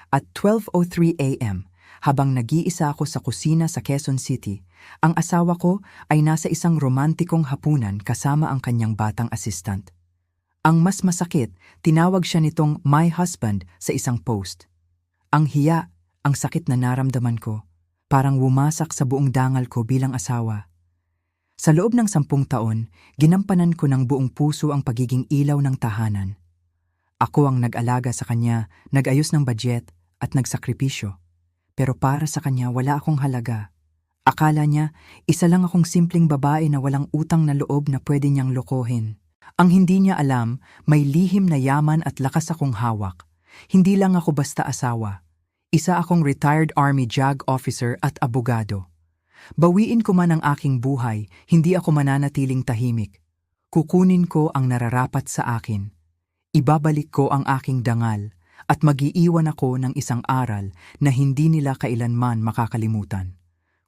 At 12:03 a.m., habang nag-iisa ako sa kusina sa Quezon City, ang asawa ko ay nasa isang romantikong hapunan kasama ang kanyang batang assistant. Ang mas masakit, tinawag siya nitong my husband sa isang post. Ang hiya, ang sakit na naramdaman ko, parang wumasak sa buong dangal ko bilang asawa. Sa loob ng 10 taon, ginampanan ko ng buong puso ang pagiging ilaw ng tahanan. Ako ang nag-alaga sa kanya, nag-ayos ng budget at nagsakripisyo. Pero para sa kanya wala akong halaga. Akala niya, isa lang akong simpleng babae na walang utang na loob na pwede niyang lokohin. Ang hindi niya alam, may lihim na yaman at lakas akong hawak. Hindi lang ako basta asawa. Isa akong retired Army JAG officer at abogado. Bawiin ko man ang aking buhay, hindi ako mananatiling tahimik. Kukunin ko ang nararapat sa akin. Ibabalik ko ang aking dangal at mag-iiwan ako ng isang aral na hindi nila kailanman makakalimutan.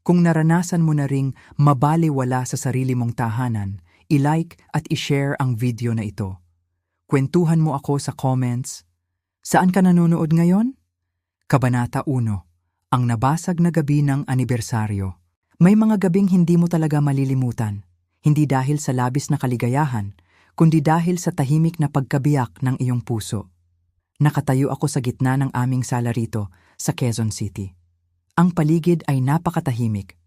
Kung naranasan mo na ring mabaliwala sa sarili mong tahanan, i-like at i-share ang video na ito. Kwentuhan mo ako sa comments. Saan ka nanonood ngayon? Kabanata 1. Ang nabasag na gabi ng anibersaryo. May mga gabing hindi mo talaga malilimutan, hindi dahil sa labis na kaligayahan, kundi dahil sa tahimik na pagkabiyak ng iyong puso. Nakatayo ako sa gitna ng aming sala rito sa Quezon City. Ang paligid ay napakatahimik.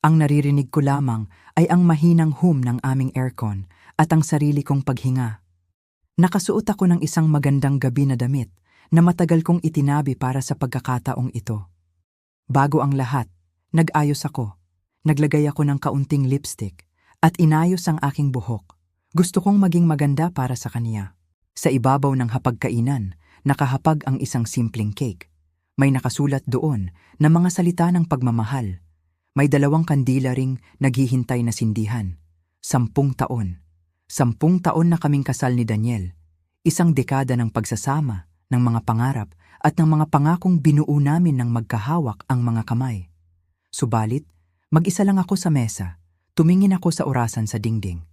Ang naririnig ko lamang ay ang mahinang hum ng aming aircon at ang sarili kong paghinga. Nakasuot ako ng isang magandang gabi na damit na matagal kong itinabi para sa pagkakataong ito. Bago ang lahat, nag-ayos ako. Naglagay ako ng kaunting lipstick at inayos ang aking buhok. Gusto kong maging maganda para sa kanya. Sa ibabaw ng hapagkainan, nakahapag ang isang simpleng cake. May nakasulat doon na mga salita ng pagmamahal. May 2 kandila ring naghihintay na sindihan. 10 taon. 10 taon na kaming kasal ni Daniel. Isang dekada ng pagsasama, ng mga pangarap, at ng mga pangakong binuo namin ng magkahawak ang mga kamay. Subalit, mag-isa lang ako sa mesa. Tumingin ako sa orasan sa dingding.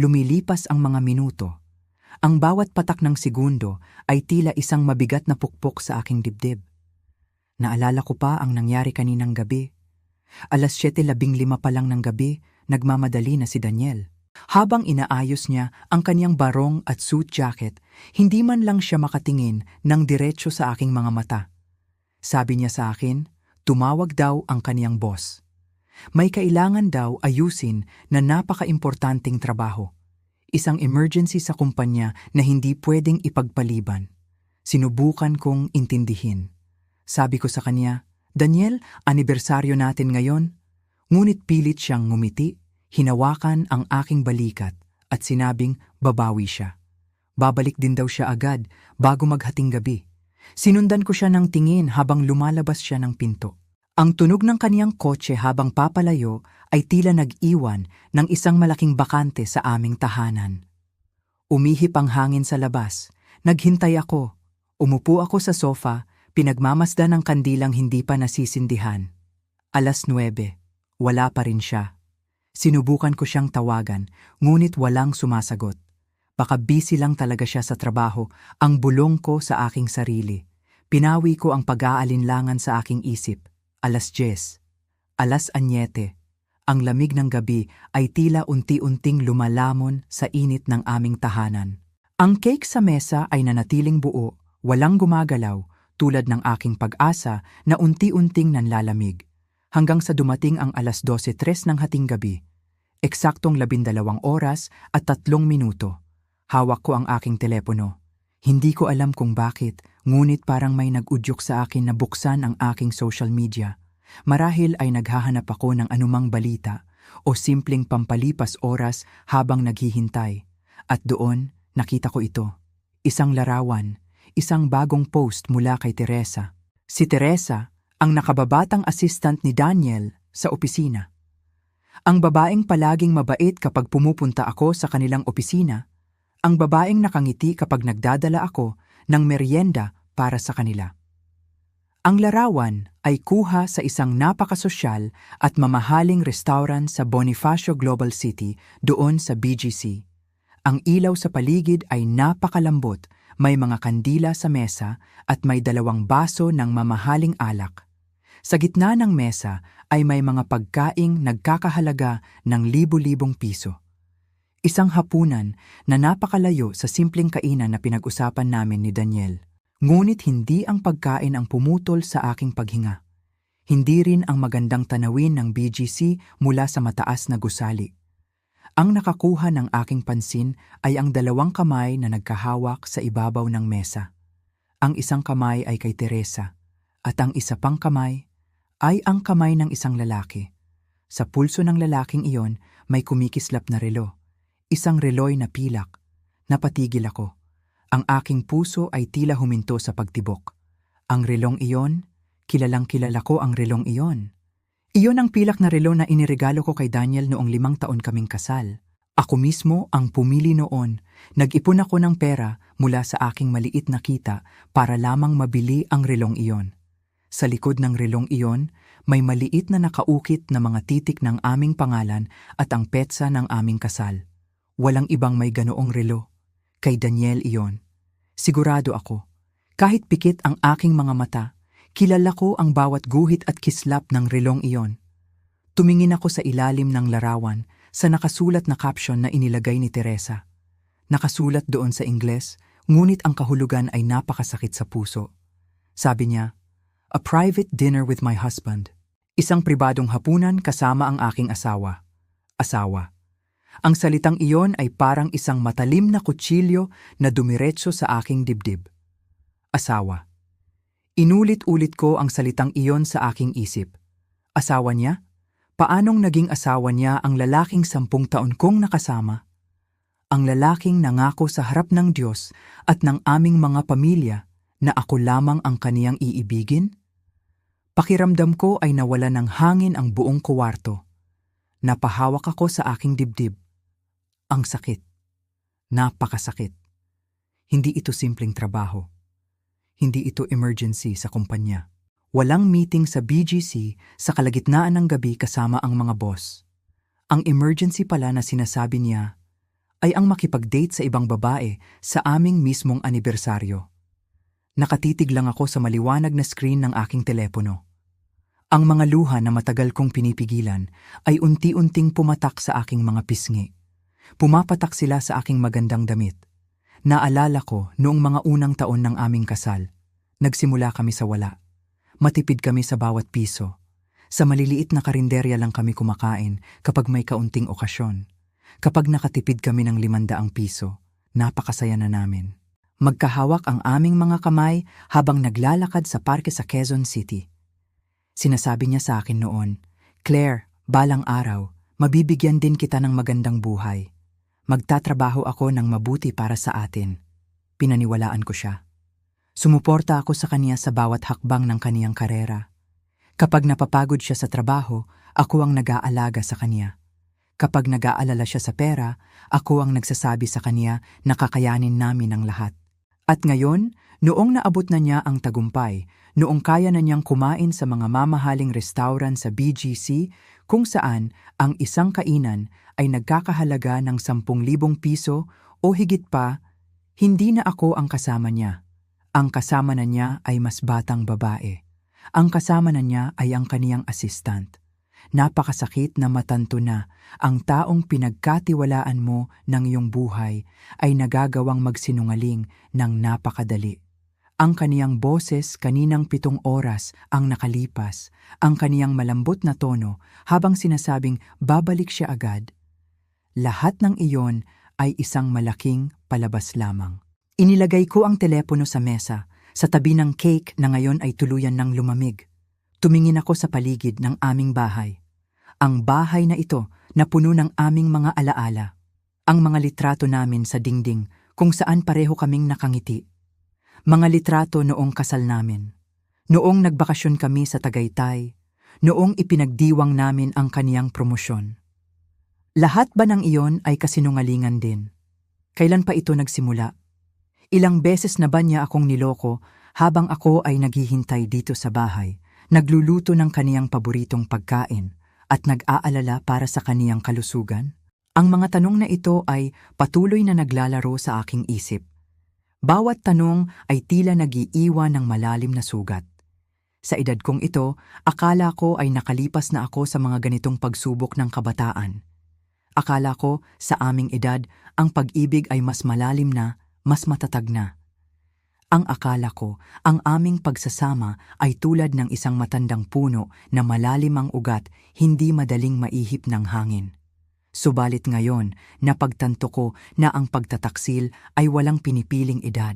Lumilipas ang mga minuto. Ang bawat patak ng segundo ay tila isang mabigat na pukpok sa aking dibdib. Naalala ko pa ang nangyari kaninang gabi. 7:15 pa lang ng gabi, nagmamadali na si Daniel. Habang inaayos niya ang kanyang barong at suit jacket, hindi man lang siya makatingin ng diretso sa aking mga mata. Sabi niya sa akin, tumawag daw ang kaniyang boss. May kailangan daw ayusin na napaka-importanting trabaho. Isang emergency sa kumpanya na hindi pwedeng ipagpaliban. Sinubukan kong intindihin. Sabi ko sa kanya, Daniel, anibersaryo natin ngayon. Ngunit pilit siyang ngumiti, hinawakan ang aking balikat at sinabing babawi siya. Babalik din daw siya agad bago maghating gabi. Sinundan ko siya ng tingin habang lumalabas siya ng pinto. Ang tunog ng kaniyang kotse habang papalayo ay tila nag-iwan ng isang malaking bakante sa aming tahanan. Umihip ang hangin sa labas. Naghintay ako. Umupo ako sa sofa, pinagmamasdan ng kandilang hindi pa nasisindihan. 9:00. Wala pa rin siya. Sinubukan ko siyang tawagan, ngunit walang sumasagot. Baka busy lang talaga siya sa trabaho, ang bulong ko sa aking sarili. Pinawi ko ang pag-aalinlangan sa aking isip. 10:00. 9:00. Ang lamig ng gabi ay tila unti-unting lumalamon sa init ng aming tahanan. Ang cake sa mesa ay nanatiling buo, walang gumagalaw, tulad ng aking pag-asa na unti-unting nanlalamig. Hanggang sa dumating ang 12:03 ng hating gabi. Eksaktong 12 oras at 3 minuto. Hawak ko ang aking telepono. Hindi ko alam kung bakit, ngunit parang may nag-udyok sa akin na buksan ang aking social media. Marahil ay naghahanap ako ng anumang balita o simpleng pampalipas oras habang naghihintay. At doon, nakita ko ito. Isang larawan, isang bagong post mula kay Teresa. Si Teresa, ang nakababatang assistant ni Daniel sa opisina. Ang babaeng palaging mabait kapag pumupunta ako sa kanilang opisina. Ang babaeng nakangiti kapag nagdadala ako ng merienda para sa kanila. Ang larawan ay kuha sa isang napakasosyal at mamahaling restaurant sa Bonifacio Global City doon sa BGC. Ang ilaw sa paligid ay napakalambot may mga kandila sa mesa at may 2 baso ng mamahaling alak. Sa gitna ng mesa ay may mga pagkaing nagkakahalaga ng libu-libong piso. Isang hapunan na napakalayo sa simpleng kainan na pinag-usapan namin ni Daniel. Ngunit hindi ang pagkain ang pumutol sa aking paghinga. Hindi rin ang magandang tanawin ng BGC mula sa mataas na gusali. Ang nakakuha ng aking pansin ay ang 2 kamay na nagkahawak sa ibabaw ng mesa. Ang isang kamay ay kay Teresa at ang isa pang kamay ay ang kamay ng isang lalaki. Sa pulso ng lalaking iyon may kumikislap na relo. Isang reloy na pilak. Napatigil ako. Ang aking puso ay tila huminto sa pagtibok. Ang relong iyon, kilalang kilala ko ang relong iyon. Iyon ang pilak na relo na iniregalo ko kay Daniel noong 5 taon kaming kasal. Ako mismo ang pumili noon. Nag-ipon ako ng pera mula sa aking maliit na kita para lamang mabili ang relong iyon. Sa likod ng relong iyon, may maliit na nakaukit na mga titik ng aming pangalan at ang petsa ng aming kasal. Walang ibang may ganoong relo. Kay Daniel iyon. Sigurado ako, kahit pikit ang aking mga mata, kilala ko ang bawat guhit at kislap ng relong iyon. Tumingin ako sa ilalim ng larawan sa nakasulat na caption na inilagay ni Teresa. Nakasulat doon sa Ingles, ngunit ang kahulugan ay napakasakit sa puso. Sabi niya, "A private dinner with my husband." Isang pribadong hapunan kasama ang aking asawa. Asawa. Ang salitang iyon ay parang isang matalim na kutsilyo na dumiretso sa aking dibdib. Asawa. Inulit-ulit ko ang salitang iyon sa aking isip. Asawa niya? Paanong naging asawa niya ang lalaking 10 taon kong nakasama? Ang lalaking nangako sa harap ng Diyos at ng aming mga pamilya na ako lamang ang kaniyang iibigin? Pakiramdam ko ay nawala ng hangin ang buong kuwarto. Napahawak ako sa aking dibdib. Ang sakit. Napakasakit. Hindi ito simpleng trabaho. Hindi ito emergency sa kumpanya. Walang meeting sa BGC sa kalagitnaan ng gabi kasama ang mga boss. Ang emergency pala na sinasabi niya ay ang makipag-date sa ibang babae sa aming mismong anibersaryo. Nakatitig lang ako sa maliwanag na screen ng aking telepono. Ang mga luha na matagal kong pinipigilan ay unti-unting pumatak sa aking mga pisngi. Pumapatak sila sa aking magandang damit. Naalala ko noong mga unang taon ng aming kasal. Nagsimula kami sa wala. Matipid kami sa bawat piso. Sa maliliit na karinderya lang kami kumakain kapag may kaunting okasyon. Kapag nakatipid kami ng 500 piso, napakasaya na namin. Magkahawak ang aming mga kamay habang naglalakad sa parke sa Quezon City. Sinasabi niya sa akin noon, "Claire, balang araw, mabibigyan din kita ng magandang buhay. Magtatrabaho ako ng mabuti para sa atin." Pinaniwalaan ko siya. Sumuporta ako sa kanya sa bawat hakbang ng kaniyang karera. Kapag napapagod siya sa trabaho, ako ang nag-aalaga sa kanya. Kapag nag-aalala siya sa pera, ako ang nagsasabi sa kanya na kakayanin namin ang lahat. At ngayon, noong naabot na niya ang tagumpay, noong kaya na niyang kumain sa mga mamahaling restaurant sa BGC kung saan ang isang kainan ay nagkakahalaga ng 10,000 piso o higit pa, hindi na ako ang kasama niya. Ang kasama na niya ay mas batang babae. Ang kasama na niya ay ang kaniyang assistant. Napakasakit na matanto na ang taong pinagkatiwalaan mo ng iyong buhay ay nagagawang magsinungaling ng napakadali. Ang kaniyang boses kaninang 7 oras ang nakalipas, ang kaniyang malambot na tono habang sinasabing babalik siya agad. Lahat ng iyon ay isang malaking palabas lamang. Inilagay ko ang telepono sa mesa, sa tabi ng cake na ngayon ay tuluyan ng lumamig. Tumingin ako sa paligid ng aming bahay. Ang bahay na ito na puno ng aming mga alaala. Ang mga litrato namin sa dingding kung saan pareho kaming nakangiti. Mga litrato noong kasal namin. Noong nagbakasyon kami sa Tagaytay. Noong ipinagdiwang namin ang kaniyang promosyon. Lahat ba ng iyon ay kasinungalingan din? Kailan pa ito nagsimula? Ilang beses na ba niya akong niloko habang ako ay naghihintay dito sa bahay, nagluluto ng kaniyang paboritong pagkain at nag-aalala para sa kaniyang kalusugan? Ang mga tanong na ito ay patuloy na naglalaro sa aking isip. Bawat tanong ay tila nag-iiwan ng malalim na sugat. Sa edad kong ito, akala ko ay nakalipas na ako sa mga ganitong pagsubok ng kabataan. Akala ko, sa aming edad, ang pag-ibig ay mas malalim na, mas matatag na. Ang akala ko, ang aming pagsasama ay tulad ng isang matandang puno na malalim ang ugat, hindi madaling maihip ng hangin. Subalit ngayon, napagtanto ko na ang pagtataksil ay walang pinipiling edad.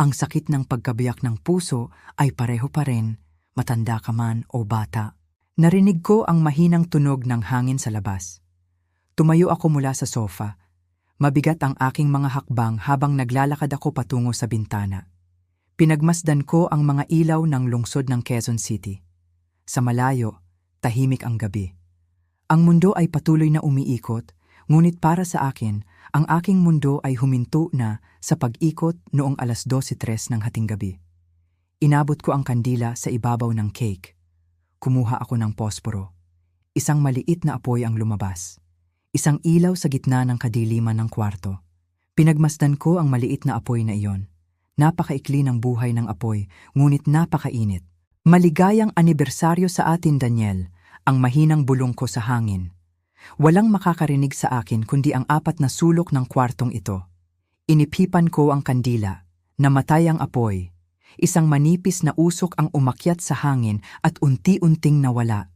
Ang sakit ng pagkabiyak ng puso ay pareho pa rin, matanda ka man o bata. Narinig ko ang mahinang tunog ng hangin sa labas. Tumayo ako mula sa sofa. Mabigat ang aking mga hakbang habang naglalakad ako patungo sa bintana. Pinagmasdan ko ang mga ilaw ng lungsod ng Quezon City. Sa malayo, tahimik ang gabi. Ang mundo ay patuloy na umiikot, ngunit para sa akin, ang aking mundo ay huminto na sa pag-ikot noong 12:03 ng hating gabi. Inabot ko ang kandila sa ibabaw ng cake. Kumuha ako ng posporo. Isang maliit na apoy ang lumabas. Isang ilaw sa gitna ng kadiliman ng kwarto. Pinagmasdan ko ang maliit na apoy na iyon. Napakaikli ng buhay ng apoy, ngunit napakainit. Maligayang anibersaryo sa atin, Daniel, ang mahinang bulong ko sa hangin. Walang makakarinig sa akin kundi ang 4 na sulok ng kwartong ito. Inipipan ko ang kandila, namatay ang apoy. Isang manipis na usok ang umakyat sa hangin at unti-unting nawala.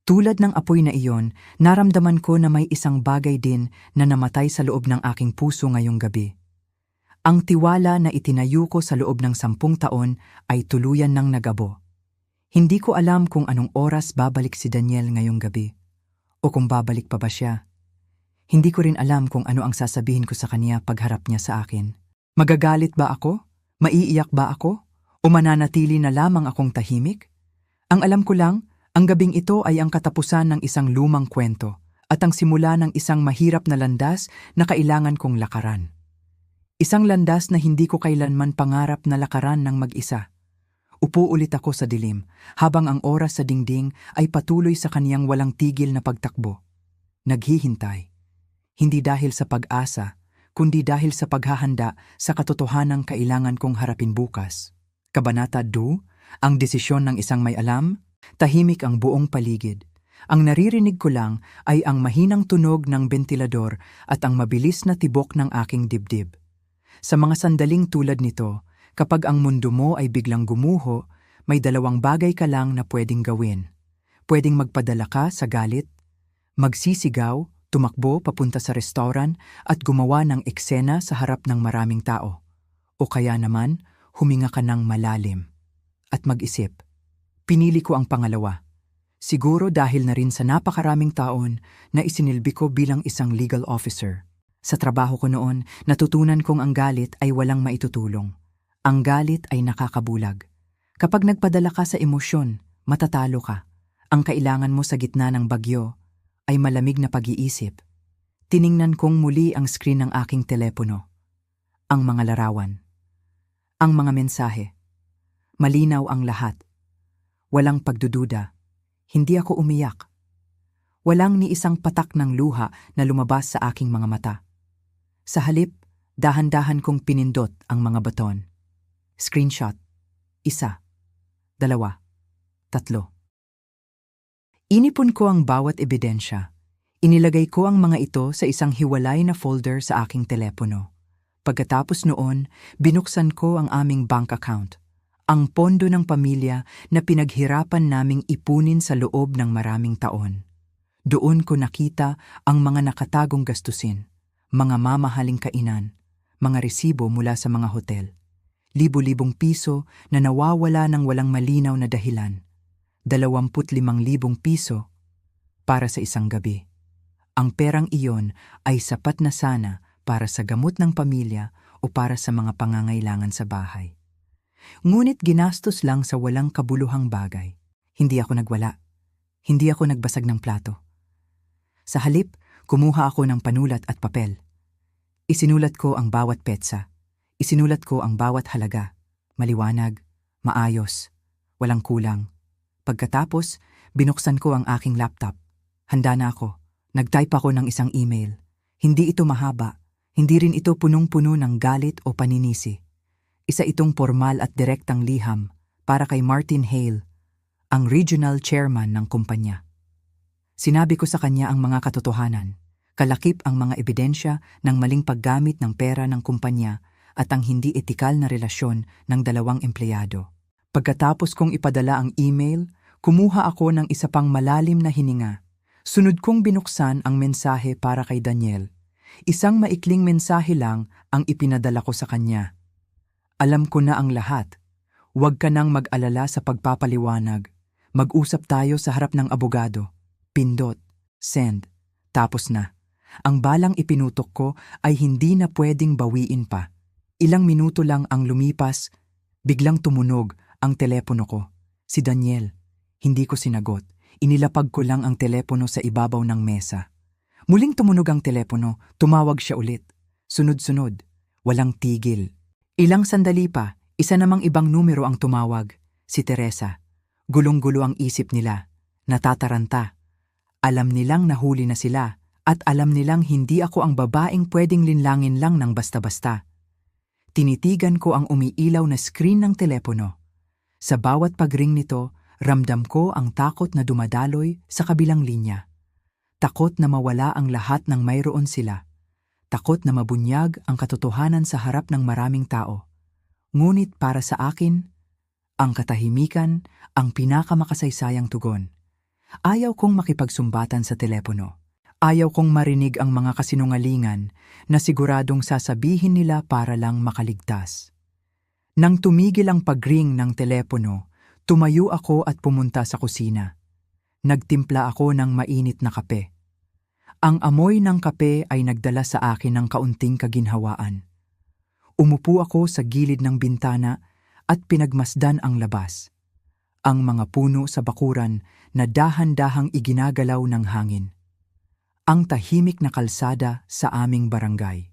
Tulad ng apoy na iyon, naramdaman ko na may isang bagay din na namatay sa loob ng aking puso ngayong gabi. Ang tiwala na itinayo ko sa loob ng 10 taon ay tuluyan ng nagabo. Hindi ko alam kung anong oras babalik si Daniel ngayong gabi, o kung babalik pa ba siya. Hindi ko rin alam kung ano ang sasabihin ko sa kanya pagharap niya sa akin. Magagalit ba ako? Maiiyak ba ako? O mananatili na lamang akong tahimik? Ang alam ko lang, ang gabing ito ay ang katapusan ng isang lumang kwento at ang simula ng isang mahirap na landas na kailangan kong lakaran. Isang landas na hindi ko kailanman pangarap na lakaran ng mag-isa. Upo ulit ako sa dilim, habang ang oras sa dingding ay patuloy sa kaniyang walang tigil na pagtakbo. Naghihintay. Hindi dahil sa pag-asa, kundi dahil sa paghahanda sa katotohanang kailangan kong harapin bukas. Kabanata 2, ang desisyon ng isang may alam, tahimik ang buong paligid. Ang naririnig ko lang ay ang mahinang tunog ng bentilador at ang mabilis na tibok ng aking dibdib. Sa mga sandaling tulad nito, kapag ang mundo mo ay biglang gumuho, may 2 bagay ka lang na pwedeng gawin. Pwedeng magpadala ka sa galit, magsisigaw, tumakbo papunta sa restaurant at gumawa ng eksena sa harap ng maraming tao. O kaya naman, huminga ka ng malalim at mag-isip. Pinili ko ang pangalawa. Siguro dahil na rin sa napakaraming taon na isinilbi ko bilang isang legal officer. Sa trabaho ko noon, natutunan kong ang galit ay walang maitutulong. Ang galit ay nakakabulag. Kapag nagpadala ka sa emosyon, matatalo ka. Ang kailangan mo sa gitna ng bagyo ay malamig na pag-iisip. Tiningnan kong muli ang screen ng aking telepono. Ang mga larawan. Ang mga mensahe. Malinaw ang lahat. Walang pagdududa. Hindi ako umiyak. Walang ni isang patak ng luha na lumabas sa aking mga mata. Sa halip, dahan-dahan kong pinindot ang mga baton. Screenshot. 1, 2, 3. Inipon ko ang bawat ebidensya. Inilagay ko ang mga ito sa isang hiwalay na folder sa aking telepono. Pagkatapos noon, binuksan ko ang aming bank account. Ang pondo ng pamilya na pinaghirapan naming ipunin sa loob ng maraming taon. Doon ko nakita ang mga nakatagong gastusin, mga mamahaling kainan, mga resibo mula sa mga hotel. Libo-libong piso na nawawala ng walang malinaw na dahilan. 25,000 piso para sa isang gabi. Ang perang iyon ay sapat na sana para sa gamot ng pamilya o para sa mga pangangailangan sa bahay. Ngunit ginastos lang sa walang kabuluhang bagay. Hindi ako nagwala. Hindi ako nagbasag ng plato. Sa halip, kumuha ako ng panulat at papel. Isinulat ko ang bawat petsa. Isinulat ko ang bawat halaga. Maliwanag, maayos, walang kulang. Pagkatapos, binuksan ko ang aking laptop. Handa na ako. Nag-type ako ng isang email. Hindi ito mahaba. Hindi rin ito punong-puno ng galit o paninisi. Isa itong formal at direktang liham para kay Martin Hale, ang regional chairman ng kumpanya. Sinabi ko sa kanya ang mga katotohanan, kalakip ang mga ebidensya ng maling paggamit ng pera ng kumpanya at ang hindi etikal na relasyon ng dalawang empleyado. Pagkatapos kong ipadala ang email, kumuha ako ng isa pang malalim na hininga. Sunod kong binuksan ang mensahe para kay Daniel. Isang maikling mensahe lang ang ipinadala ko sa kanya. Alam ko na ang lahat. Huwag ka nang mag-alala sa pagpapaliwanag. Mag-usap tayo sa harap ng abogado. Pindot, send, tapos na. Ang balang ipinutok ko ay hindi na pwedeng bawiin pa. Ilang minuto lang ang lumipas, biglang tumunog ang telepono ko. Si Daniel. Hindi ko sinagot. Inilapag ko lang ang telepono sa ibabaw ng mesa. Muling tumunog ang telepono, tumawag siya ulit. Sunod-sunod, walang tigil. Ilang sandali pa, isa namang ibang numero ang tumawag. Si Teresa. Gulong-gulo ang isip nila. Natataranta. Alam nilang nahuli na sila at alam nilang hindi ako ang babaeng pwedeng linlangin lang ng basta-basta. Tinitigan ko ang umiilaw na screen ng telepono. Sa bawat pagring nito, ramdam ko ang takot na dumadaloy sa kabilang linya. Takot na mawala ang lahat ng mayroon sila. Takot na mabunyag ang katotohanan sa harap ng maraming tao. Ngunit para sa akin, ang katahimikan ang pinakamakasaysayang tugon. Ayaw kong makipagsumbatan sa telepono. Ayaw kong marinig ang mga kasinungalingan na siguradong sasabihin nila para lang makaligtas. Nang tumigil ang pagring ng telepono, tumayo ako at pumunta sa kusina. Nagtimpla ako ng mainit na kape. Ang amoy ng kape ay nagdala sa akin ng kaunting kaginhawaan. Umupo ako sa gilid ng bintana at pinagmasdan ang labas. Ang mga puno sa bakuran na dahan-dahang iginagalaw ng hangin. Ang tahimik na kalsada sa aming barangay.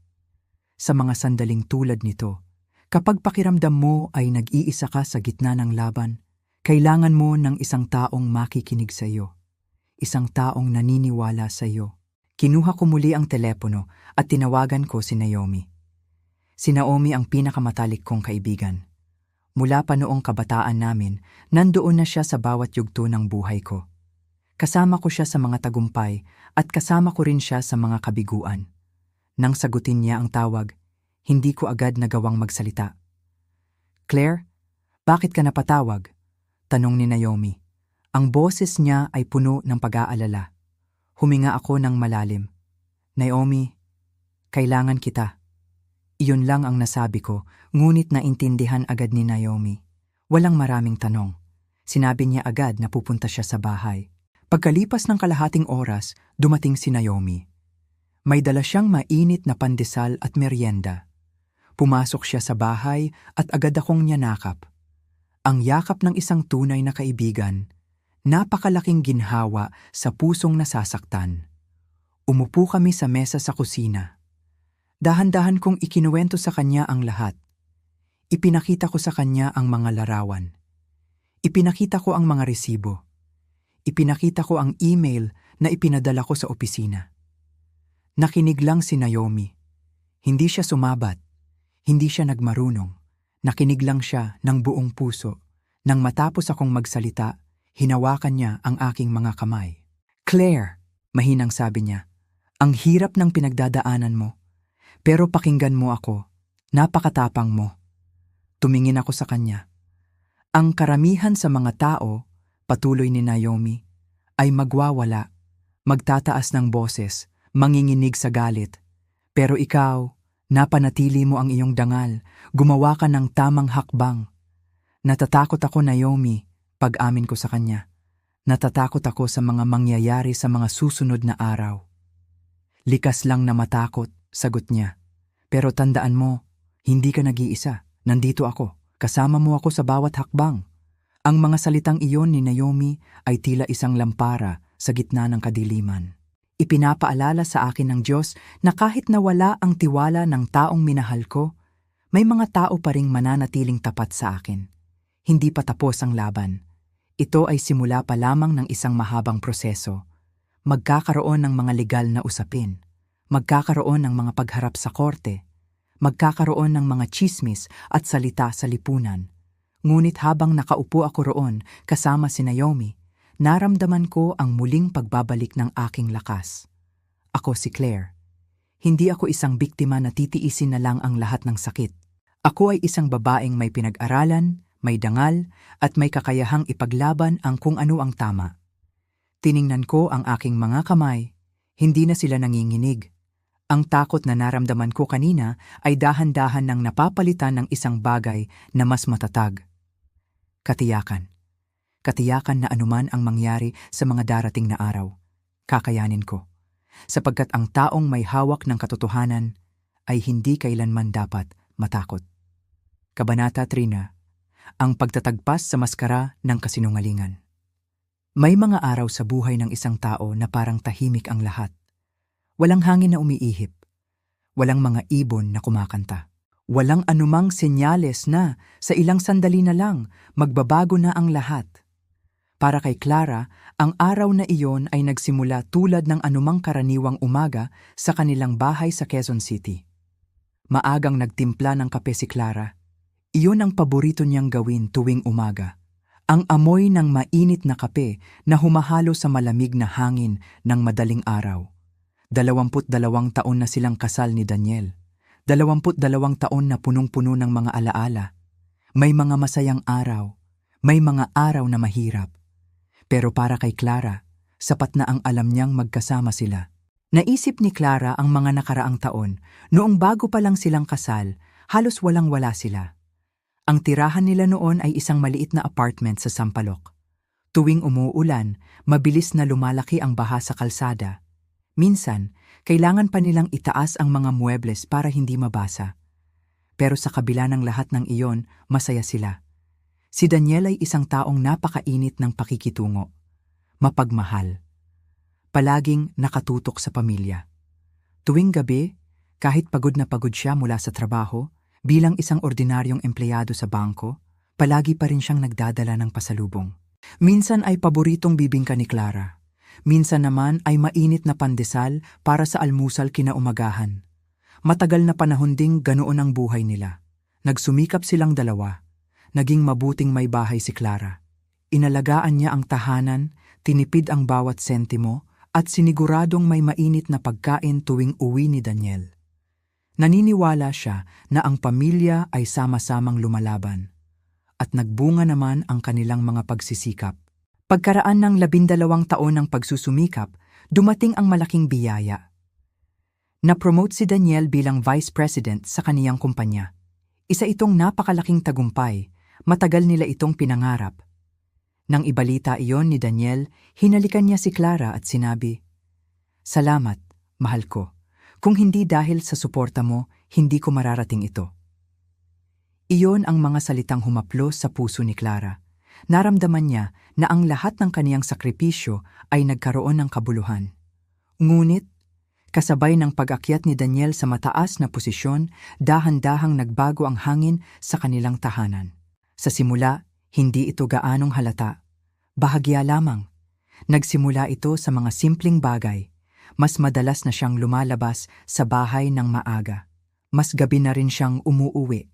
Sa mga sandaling tulad nito, kapag pakiramdam mo ay nag-iisa ka sa gitna ng laban, kailangan mo ng isang taong makikinig sa iyo. Isang taong naniniwala sa iyo. Kinuha ko muli ang telepono at tinawagan ko si Naomi. Si Naomi ang pinakamatalik kong kaibigan. Mula pa noong kabataan namin, nandoon na siya sa bawat yugto ng buhay ko. Kasama ko siya sa mga tagumpay at kasama ko rin siya sa mga kabiguan. Nang sagutin niya ang tawag, hindi ko agad nagawang magsalita. "Claire, bakit ka napatawag?" Tanong ni Naomi. Ang boses niya ay puno ng pag-aalala. Huminga ako ng malalim. "Naomi, kailangan kita." Iyon lang ang nasabi ko, ngunit naintindihan agad ni Naomi. Walang maraming tanong. Sinabi niya agad na pupunta siya sa bahay. Pagkalipas ng kalahating oras, dumating si Naomi. May dala siyang mainit na pandesal at merienda. Pumasok siya sa bahay at agad akong nyanakap. Ang yakap ng isang tunay na kaibigan, napakalaking ginhawa sa pusong nasasaktan. Umupo kami sa mesa sa kusina. Dahan-dahan kong ikinuwento sa kanya ang lahat. Ipinakita ko sa kanya ang mga larawan. Ipinakita ko ang mga resibo. Ipinakita ko ang email na ipinadala ko sa opisina. Nakinig lang si Naomi. Hindi siya sumabat. Hindi siya nagmarunong. Nakinig lang siya ng buong puso. Nang matapos akong magsalita, hinawakan niya ang aking mga kamay. "Claire," mahinang sabi niya, "ang hirap ng pinagdadaanan mo. Pero pakinggan mo ako, napakatapang mo." Tumingin ako sa kanya. Ang karamihan sa mga tao, patuloy ni Naomi, ay magwawala, magtataas ng boses, manginginig sa galit. Pero ikaw, napanatili mo ang iyong dangal, gumawa ka ng tamang hakbang. Natatakot ako, Naomi, pag-amin ko sa kanya. Natatakot ako sa mga mangyayari sa mga susunod na araw. "Likas lang na matakot," sagot niya. "Pero tandaan mo, hindi ka nag-iisa. Nandito ako. Kasama mo ako sa bawat hakbang." Ang mga salitang iyon ni Naomi ay tila isang lampara sa gitna ng kadiliman. Ipinapaalala sa akin ng Diyos na kahit nawala ang tiwala ng taong minahal ko, may mga tao pa ring mananatiling tapat sa akin. Hindi pa tapos ang laban. Ito ay simula pa lamang ng isang mahabang proseso. Magkakaroon ng mga legal na usapin. Magkakaroon ng mga pagharap sa korte. Magkakaroon ng mga tsismis at salita sa lipunan. Ngunit habang nakaupo ako roon kasama si Naomi, naramdaman ko ang muling pagbabalik ng aking lakas. Ako si Claire. Hindi ako isang biktima na titiisin na lang ang lahat ng sakit. Ako ay isang babaeng may pinag-aralan, may dangal, at may kakayahang ipaglaban ang kung ano ang tama. Tiningnan ko ang aking mga kamay, hindi na sila nanginginig. Ang takot na naramdaman ko kanina ay dahan-dahan nang napapalitan ng isang bagay na mas matatag. Katiyakan. Katiyakan na anuman ang mangyari sa mga darating na araw, kakayanin ko. Sapagkat ang taong may hawak ng katotohanan ay hindi kailanman dapat matakot. Kabanata 3. Ang pagtatagpas sa maskara ng kasinungalingan. May mga araw sa buhay ng isang tao na parang tahimik ang lahat. Walang hangin na umiihip. Walang mga ibon na kumakanta. Walang anumang senyales na sa ilang sandali na lang magbabago na ang lahat. Para kay Clara, ang araw na iyon ay nagsimula tulad ng anumang karaniwang umaga sa kanilang bahay sa Quezon City. Maagang nagtimpla ng kape si Clara. Iyon ang paborito niyang gawin tuwing umaga. Ang amoy ng mainit na kape na humahalo sa malamig na hangin ng madaling araw. 22 taon na silang kasal ni Daniel. 22 taon na punong-puno ng mga alaala. May mga masayang araw, may mga araw na mahirap. Pero para kay Clara, sapat na ang alam niyang magkasama sila. Naisip ni Clara ang mga nakaraang taon, noong bago pa lang silang kasal, halos walang-wala sila. Ang tirahan nila noon ay isang maliit na apartment sa Sampaloc. Tuwing umuulan, mabilis na lumalaki ang baha sa kalsada. Minsan, kailangan pa nilang itaas ang mga muebles para hindi mabasa. Pero sa kabila ng lahat ng iyon, masaya sila. Si Daniel ay isang taong napakainit ng pakikitungo. Mapagmahal. Palaging nakatutok sa pamilya. Tuwing gabi, kahit pagod na pagod siya mula sa trabaho, bilang isang ordinaryong empleyado sa bangko, palagi pa rin siyang nagdadala ng pasalubong. Minsan ay paboritong bibingka ni Clara. Minsan naman ay mainit na pandesal para sa almusal kinaumagahan. Matagal na panahon ding ganoon ang buhay nila. Nagsumikap silang dalawa. Naging mabuting may bahay si Clara. Inalagaan niya ang tahanan, tinipid ang bawat sentimo, at siniguradong may mainit na pagkain tuwing uwi ni Daniel. Naniniwala siya na ang pamilya ay sama-samang lumalaban. At nagbunga naman ang kanilang mga pagsisikap. Pagkaraan ng 12 taon ng pagsusumikap, dumating ang malaking biyaya. Na-promote si Daniel bilang Vice President sa kaniyang kumpanya. Isa itong napakalaking tagumpay, matagal nila itong pinangarap. Nang ibalita iyon ni Daniel, hinalikan niya si Clara at sinabi, "Salamat, mahal ko. Kung hindi dahil sa suporta mo, hindi ko mararating ito." Iyon ang mga salitang humaplos sa puso ni Clara. Naramdaman niya na ang lahat ng kaniyang sakripisyo ay nagkaroon ng kabuluhan. Ngunit, kasabay ng pag-akyat ni Daniel sa mataas na posisyon, dahan-dahang nagbago ang hangin sa kanilang tahanan. Sa simula, hindi ito gaanong halata. Bahagya lamang. Nagsimula ito sa mga simpleng bagay. Mas madalas na siyang lumalabas sa bahay ng maaga. Mas gabi na rin siyang umuuwi.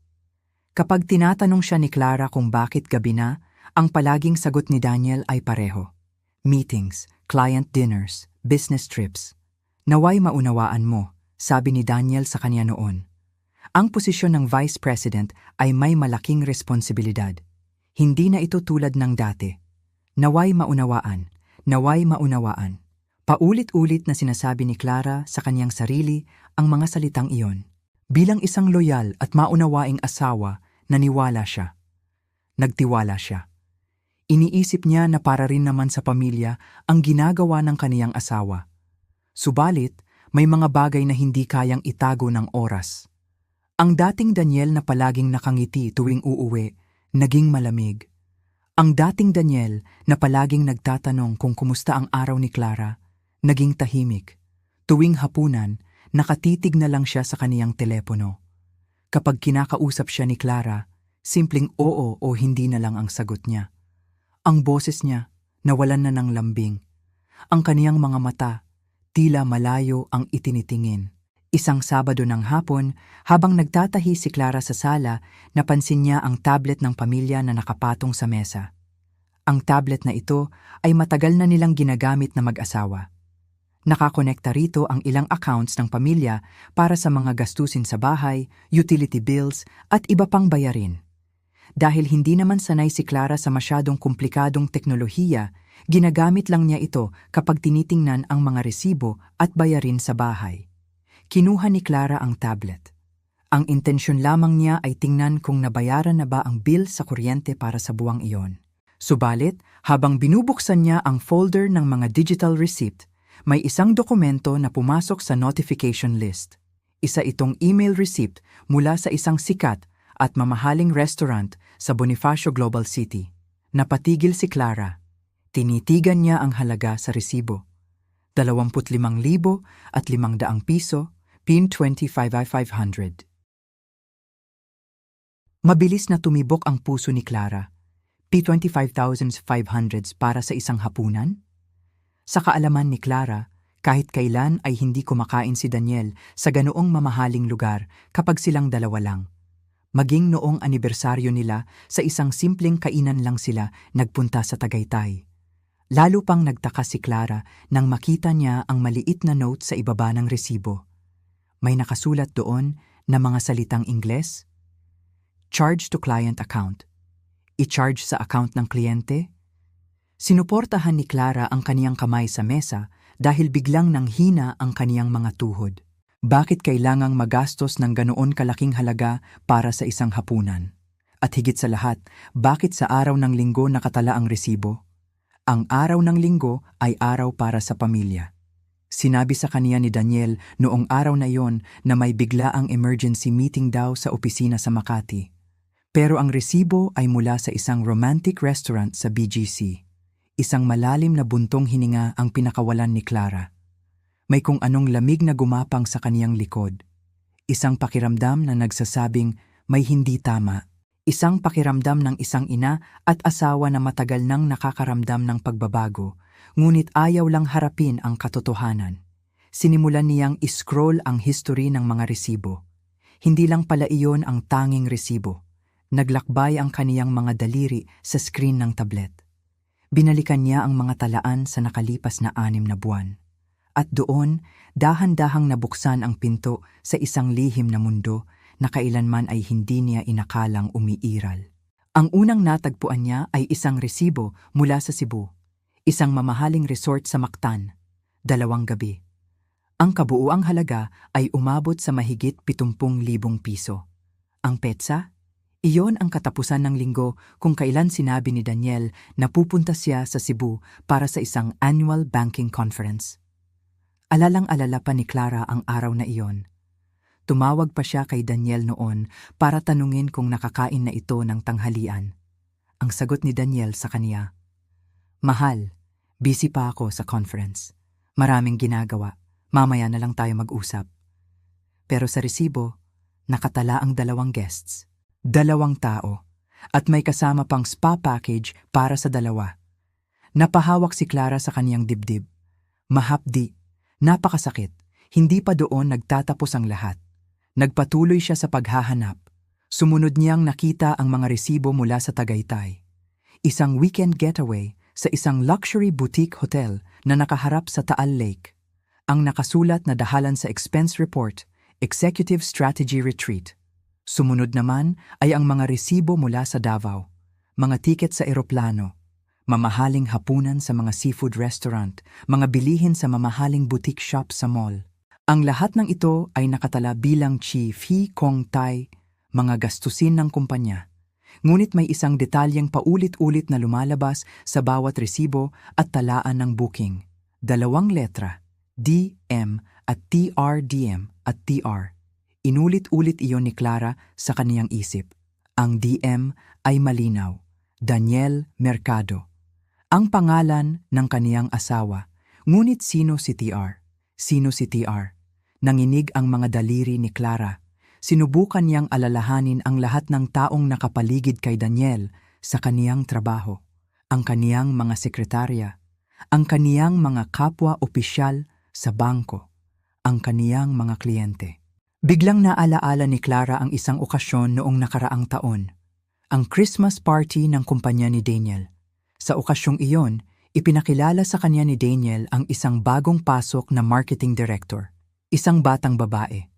Kapag tinatanong siya ni Clara kung bakit gabi na, ang palaging sagot ni Daniel ay pareho. Meetings, client dinners, business trips. "Naway maunawaan mo," sabi ni Daniel sa kanya noon. Ang posisyon ng Vice President ay may malaking responsibilidad. Hindi na ito tulad ng dati. Naway maunawaan, naway maunawaan. Paulit-ulit na sinasabi ni Clara sa kanyang sarili ang mga salitang iyon. Bilang isang loyal at maunawaing asawa, naniwala siya. Nagtiwala siya. Iniisip niya na para rin naman sa pamilya ang ginagawa ng kaniyang asawa. Subalit, may mga bagay na hindi kayang itago ng oras. Ang dating Daniel na palaging nakangiti tuwing uuwi, naging malamig. Ang dating Daniel na palaging nagtatanong kung kumusta ang araw ni Clara, naging tahimik. Tuwing hapunan, nakatitig na lang siya sa kaniyang telepono. Kapag kinakausap siya ni Clara, simpleng oo o hindi na lang ang sagot niya. Ang boses niya, nawalan na ng lambing. Ang kaniyang mga mata, tila malayo ang itinitingin. Isang Sabado ng hapon, habang nagtatahi si Clara sa sala, napansin niya ang tablet ng pamilya na nakapatong sa mesa. Ang tablet na ito ay matagal na nilang ginagamit na mag-asawa. Nakakonekta rito ang ilang accounts ng pamilya para sa mga gastusin sa bahay, utility bills at iba pang bayarin. Dahil hindi naman sanay si Clara sa masyadong komplikadong teknolohiya, ginagamit lang niya ito kapag tinitingnan ang mga resibo at bayarin sa bahay. Kinuha ni Clara ang tablet. Ang intensyon lamang niya ay tingnan kung nabayaran na ba ang bill sa kuryente para sa buwang iyon. Subalit, habang binubuksan niya ang folder ng mga digital receipt, may isang dokumento na pumasok sa notification list. Isa itong email receipt mula sa isang sikat at mamahaling restaurant sa Bonifacio Global City. Napatigil si Clara. Tinitigan niya ang halaga sa resibo. 25,500 piso, PIN 25,500. Mabilis na tumibok ang puso ni Clara. P25,500 para sa isang hapunan? Sa kaalaman ni Clara, kahit kailan ay hindi kumakain si Daniel sa ganoong mamahaling lugar kapag silang dalawa lang. Maging noong anibersaryo nila, sa isang simpleng kainan lang sila nagpunta sa Tagaytay. Lalo pang nagtaka si Clara nang makita niya ang maliit na note sa ibaba ng resibo. May nakasulat doon na mga salitang Ingles. Charge to client account. I-charge sa account ng kliyente? Sinuportahan ni Clara ang kaniyang kamay sa mesa dahil biglang nanghina ang kaniyang mga tuhod. Bakit kailangang magastos ng ganoon kalaking halaga para sa isang hapunan? At higit sa lahat, bakit sa araw ng linggo nakatala ang resibo? Ang araw ng linggo ay araw para sa pamilya. Sinabi sa kaniya ni Daniel noong araw na iyon na may biglaang emergency meeting daw sa opisina sa Makati. Pero ang resibo ay mula sa isang romantic restaurant sa BGC. Isang malalim na buntong hininga ang pinakawalan ni Clara. May kung anong lamig na gumapang sa kaniyang likod. Isang pakiramdam na nagsasabing may hindi tama. Isang pakiramdam ng isang ina at asawa na matagal nang nakakaramdam ng pagbabago, ngunit ayaw lang harapin ang katotohanan. Sinimulan niyang iscroll ang history ng mga resibo. Hindi lang pala iyon ang tanging resibo. Naglakbay ang kaniyang mga daliri sa screen ng tablet. Binalikan niya ang mga talaan sa nakalipas na 6 na buwan. At doon, dahan-dahang nabuksan ang pinto sa isang lihim na mundo na kailanman ay hindi niya inakalang umiiral. Ang unang natagpuan niya ay isang resibo mula sa Cebu, isang mamahaling resort sa Mactan, 2 gabi. Ang kabuuang halaga ay umabot sa mahigit 70,000 piso. Ang petsa? Iyon ang katapusan ng linggo kung kailan sinabi ni Daniel na pupunta siya sa Cebu para sa isang annual banking conference. Alalang-alala pa ni Clara ang araw na iyon. Tumawag pa siya kay Daniel noon para tanungin kung nakakain na ito ng tanghalian. Ang sagot ni Daniel sa kaniya, "Mahal, busy pa ako sa conference. Maraming ginagawa. Mamaya na lang tayo mag-usap." Pero sa resibo, nakatala ang 2 guests. 2 tao. At may kasama pang spa package para sa 2. Napahawak si Clara sa kaniyang dibdib. Mahapdi. Napakasakit. Hindi pa doon nagtatapos ang lahat. Nagpatuloy siya sa paghahanap. Sumunod niyang nakita ang mga resibo mula sa Tagaytay. Isang weekend getaway sa isang luxury boutique hotel na nakaharap sa Taal Lake. Ang nakasulat na dahalan sa expense report, Executive Strategy Retreat. Sumunod naman ay ang mga resibo mula sa Davao, mga tiket sa eroplano, mamahaling hapunan sa mga seafood restaurant, mga bilihin sa mamahaling boutique shop sa mall. Ang lahat ng ito ay nakatala bilang Chi Phi Kong Tai, mga gastusin ng kumpanya. Ngunit may isang detalyeng paulit-ulit na lumalabas sa bawat resibo at talaan ng booking. 2 letra, DM at TRDM at TR. Inulit-ulit iyon ni Clara sa kaniyang isip. Ang DM ay malinaw, Daniel Mercado. Ang pangalan ng kaniyang asawa. Ngunit sino si TR? Sino si TR? Nanginig ang mga daliri ni Clara. Sinubukan niyang alalahanin ang lahat ng taong nakapaligid kay Daniel sa kaniyang trabaho. Ang kaniyang mga sekretarya, ang kaniyang mga kapwa-opisyal sa bangko, ang kaniyang mga kliyente. Biglang naalaala ni Clara ang isang okasyon noong nakaraang taon, ang Christmas party ng kumpanya ni Daniel. Sa okasyong iyon, ipinakilala sa kanya ni Daniel ang isang bagong pasok na marketing director. Isang batang babae.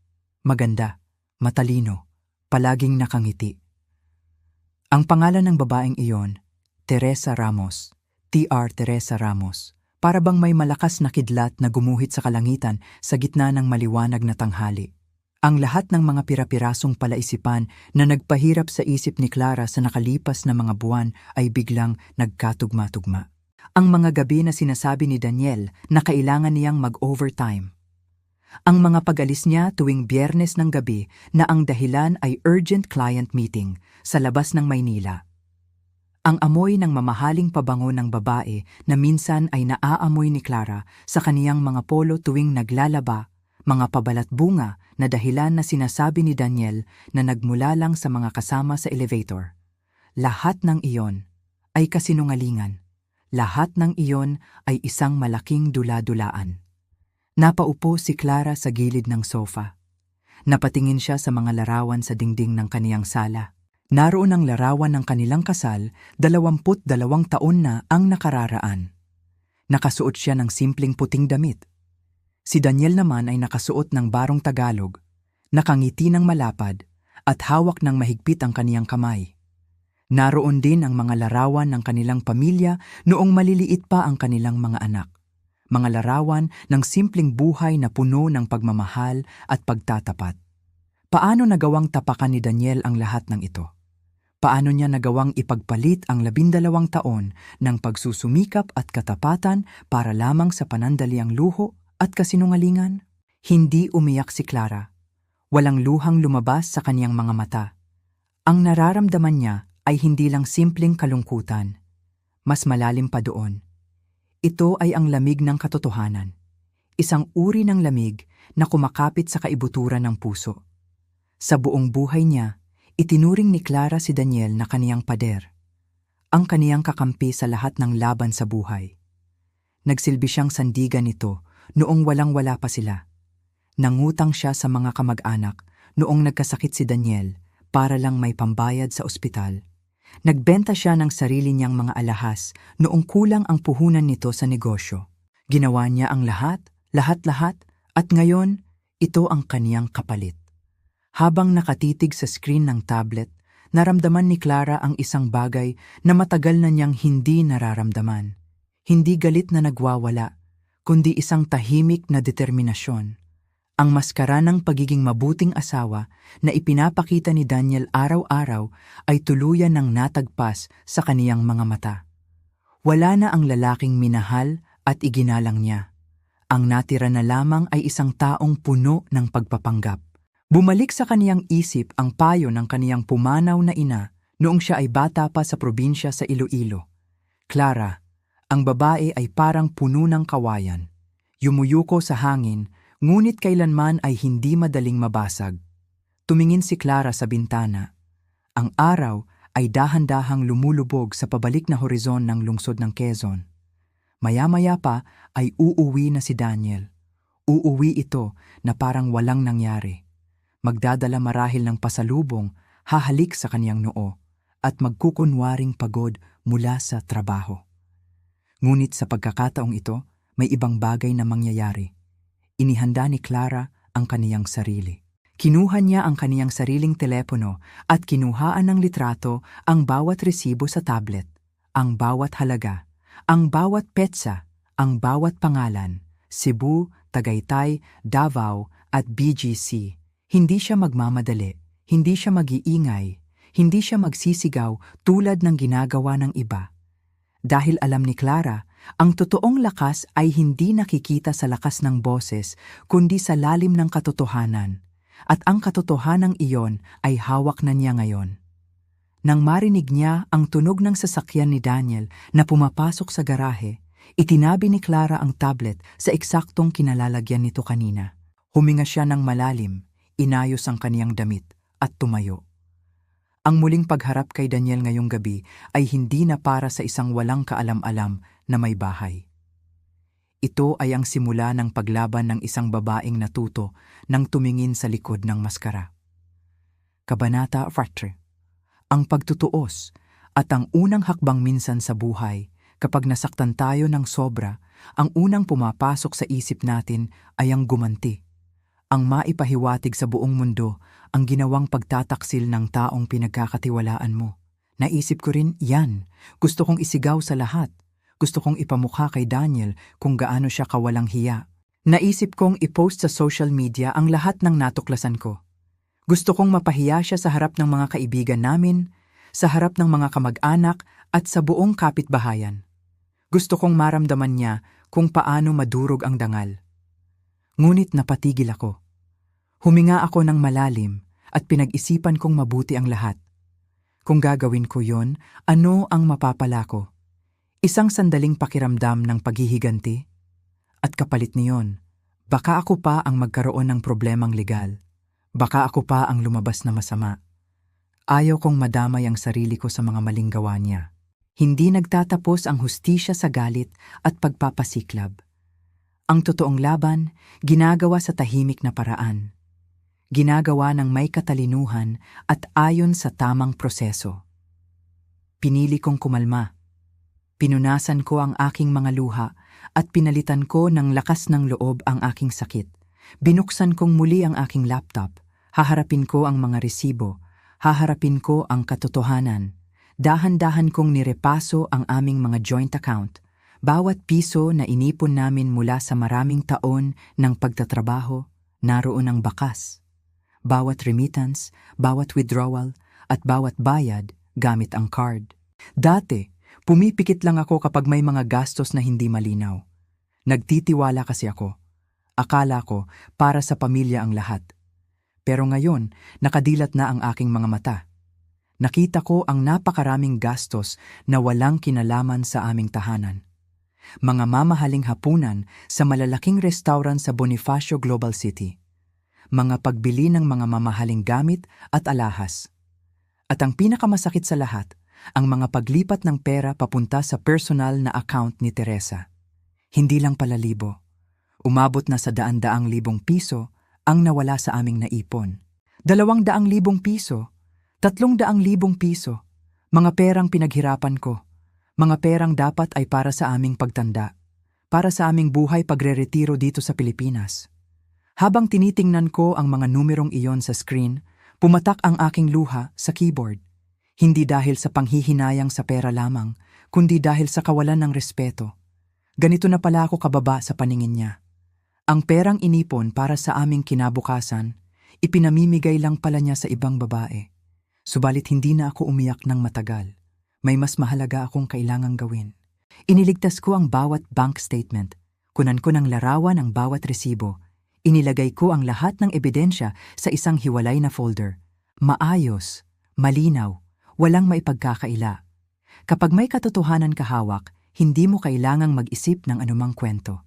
Maganda, matalino, palaging nakangiti. Ang pangalan ng babaeng iyon, Teresa Ramos. T.R. Teresa Ramos. Para bang may malakas na kidlat na gumuhit sa kalangitan sa gitna ng maliwanag na tanghali. Ang lahat ng mga pira-pirasong palaisipan na nagpahirap sa isip ni Clara sa nakalipas na mga buwan ay biglang nagkatugma-tugma. Ang mga gabi na sinasabi ni Daniel na kailangan niyang mag-overtime. Ang mga pag-alis niya tuwing Biyernes ng gabi na ang dahilan ay urgent client meeting sa labas ng Maynila. Ang amoy ng mamahaling pabango ng babae na minsan ay naaamoy ni Clara sa kaniyang mga polo tuwing naglalaba, mga pabalat bunga na dahilan na sinasabi ni Daniel na nagmula lang sa mga kasama sa elevator. Lahat ng iyon ay kasinungalingan. Lahat ng iyon ay isang malaking dula-dulaan. Napaupo si Clara sa gilid ng sofa. Napatingin siya sa mga larawan sa dingding ng kaniyang sala. Naroon ang larawan ng kanilang kasal, 22 taon na ang nakararaan. Nakasuot siya ng simpleng puting damit. Si Daniel naman ay nakasuot ng barong Tagalog, nakangiti ng malapad, at hawak ng mahigpit ang kaniyang kamay. Naroon din ang mga larawan ng kanilang pamilya noong maliliit pa ang kanilang mga anak. Mga larawan ng simpleng buhay na puno ng pagmamahal at pagtatapat. Paano nagawang tapakan ni Daniel ang lahat ng ito? Paano niya nagawang ipagpalit ang 12 taon ng pagsusumikap at katapatan para lamang sa panandaliang luho at kasinungalingan? Hindi umiyak si Clara. Walang luhang lumabas sa kaniyang mga mata. Ang nararamdaman niya ay hindi lang simpleng kalungkutan. Mas malalim pa doon. Ito ay ang lamig ng katotohanan. Isang uri ng lamig na kumakapit sa kaibuturan ng puso. Sa buong buhay niya, itinuring ni Clara si Daniel na kaniyang pader, ang kaniyang kakampi sa lahat ng laban sa buhay. Nagsilbi siyang sandigan nito noong walang-wala pa sila. Nangutang siya sa mga kamag-anak noong nagkasakit si Daniel para lang may pambayad sa ospital. Nagbenta siya ng sarili niyang mga alahas noong kulang ang puhunan nito sa negosyo. Ginawa niya ang lahat, at ngayon, ito ang kaniyang kapalit. Habang nakatitig sa screen ng tablet, naramdaman ni Clara ang isang bagay na matagal na niyang hindi nararamdaman. Hindi galit na nagwawala, kundi isang tahimik na determinasyon. Ang maskara ng pagiging mabuting asawa na ipinapakita ni Daniel araw-araw ay tuluyan ng natagpas sa kaniyang mga mata. Wala na ang lalaking minahal at iginalang niya. Ang natira na lamang ay isang taong puno ng pagpapanggap. Bumalik sa kaniyang isip ang payo ng kaniyang pumanaw na ina noong siya ay bata pa sa probinsya sa Iloilo. Clara, ang babae ay parang puno ng kawayan. Yumuyuko sa hangin, ngunit kailanman ay hindi madaling mabasag. Tumingin si Clara sa bintana. Ang araw ay dahan-dahang lumulubog sa pabalik na horizon ng lungsod ng Quezon. Maya-maya pa ay uuwi na si Daniel. Uuwi ito na parang walang nangyari. Magdadala marahil ng pasalubong, hahalik sa kaniyang noo, at magkukunwaring pagod mula sa trabaho. Ngunit sa pagkakataong ito, may ibang bagay na mangyayari. Inihanda ni Clara ang kaniyang sarili. Kinuha niya ang kaniyang sariling telepono at kinuhaan ng litrato ang bawat resibo sa tablet, ang bawat halaga, ang bawat petsa, ang bawat pangalan, Cebu, Tagaytay, Davao at BGC. Hindi siya magmamadali, hindi siya mag-iingay, hindi siya magsisigaw tulad ng ginagawa ng iba. Dahil alam ni Clara, ang totoong lakas ay hindi nakikita sa lakas ng boses, kundi sa lalim ng katotohanan. At ang katotohanang iyon ay hawak na niya ngayon. Nang marinig niya ang tunog ng sasakyan ni Daniel na pumapasok sa garahe, itinabi ni Clara ang tablet sa eksaktong kinalalagyan nito kanina. Huminga siya ng malalim. Inayos ang kaniyang damit at tumayo. Ang muling pagharap kay Daniel ngayong gabi ay hindi na para sa isang walang kaalam-alam na may bahay. Ito ay ang simula ng paglaban ng isang babaeng natuto nang tumingin sa likod ng maskara. Kabanata 4. Ang pagtutuos at ang unang hakbang minsan sa buhay. Kapag nasaktan tayo ng sobra, ang unang pumapasok sa isip natin ay ang gumanti. Ang maipahiwatig sa buong mundo ang ginawang pagtataksil ng taong pinagkakatiwalaan mo. Naisip ko rin, yan. Gusto kong isigaw sa lahat. Gusto kong ipamukha kay Daniel kung gaano siya kawalang hiya. Naisip kong i-post sa social media ang lahat ng natuklasan ko. Gusto kong mapahiya siya sa harap ng mga kaibigan namin, sa harap ng mga kamag-anak at sa buong kapitbahayan. Gusto kong maramdaman niya kung paano madurog ang dangal. Ngunit napatigil ako. Huminga ako ng malalim at pinag-isipan kong mabuti ang lahat. Kung gagawin ko yon, ano ang mapapala ko? Isang sandaling pakiramdam ng paghihiganti? At kapalit niyon, baka ako pa ang magkaroon ng problemang legal. Baka ako pa ang lumabas na masama. Ayaw kong madamay ang sarili ko sa mga maling gawa niya. Hindi nagtatapos ang hustisya sa galit at pagpapasiklab. Ang totoong laban, ginagawa sa tahimik na paraan. Ginagawa ng may katalinuhan at ayon sa tamang proseso. Pinili kong kumalma. Pinunasan ko ang aking mga luha at pinalitan ko ng lakas ng loob ang aking sakit. Binuksan kong muli ang aking laptop. Haharapin ko ang mga resibo. Haharapin ko ang katotohanan. Dahan-dahan kong nirepaso ang aming mga joint account. Bawat piso na inipon namin mula sa maraming taon ng pagtatrabaho, naroon ang bakas. Bawat remittance, bawat withdrawal, at bawat bayad gamit ang card. Dati, pumipikit lang ako kapag may mga gastos na hindi malinaw. Nagtitiwala kasi ako. Akala ko para sa pamilya ang lahat. Pero ngayon, nakadilat na ang aking mga mata. Nakita ko ang napakaraming gastos na walang kinalaman sa aming tahanan. Mga mamahaling hapunan sa malalaking restaurant sa Bonifacio Global City. Mga pagbili ng mga mamahaling gamit at alahas. At ang pinakamasakit sa lahat, ang mga paglipat ng pera papunta sa personal na account ni Teresa. Hindi lang pala libo. Umabot na sa daan-daang libong piso ang nawala sa aming naipon. 200,000 piso. 300,000 piso, mga perang pinaghirapan ko, mga perang dapat ay para sa aming pagtanda, para sa aming buhay pagre-retiro dito sa Pilipinas. Habang tinitingnan ko ang mga numerong iyon sa screen, pumatak ang aking luha sa keyboard. Hindi dahil sa panghihinayang sa pera lamang, kundi dahil sa kawalan ng respeto. Ganito na pala ako kababa sa paningin niya. Ang perang inipon para sa aming kinabukasan, ipinamimigay lang pala niya sa ibang babae. Subalit hindi na ako umiyak ng matagal. May mas mahalaga akong kailangang gawin. Iniligtas ko ang bawat bank statement. Kunan ko ng larawan ang bawat resibo. Inilagay ko ang lahat ng ebidensya sa isang hiwalay na folder. Maayos, malinaw, walang maipagkakaila. Kapag may katotohanan ka hawak, hindi mo kailangang mag-isip ng anumang kwento.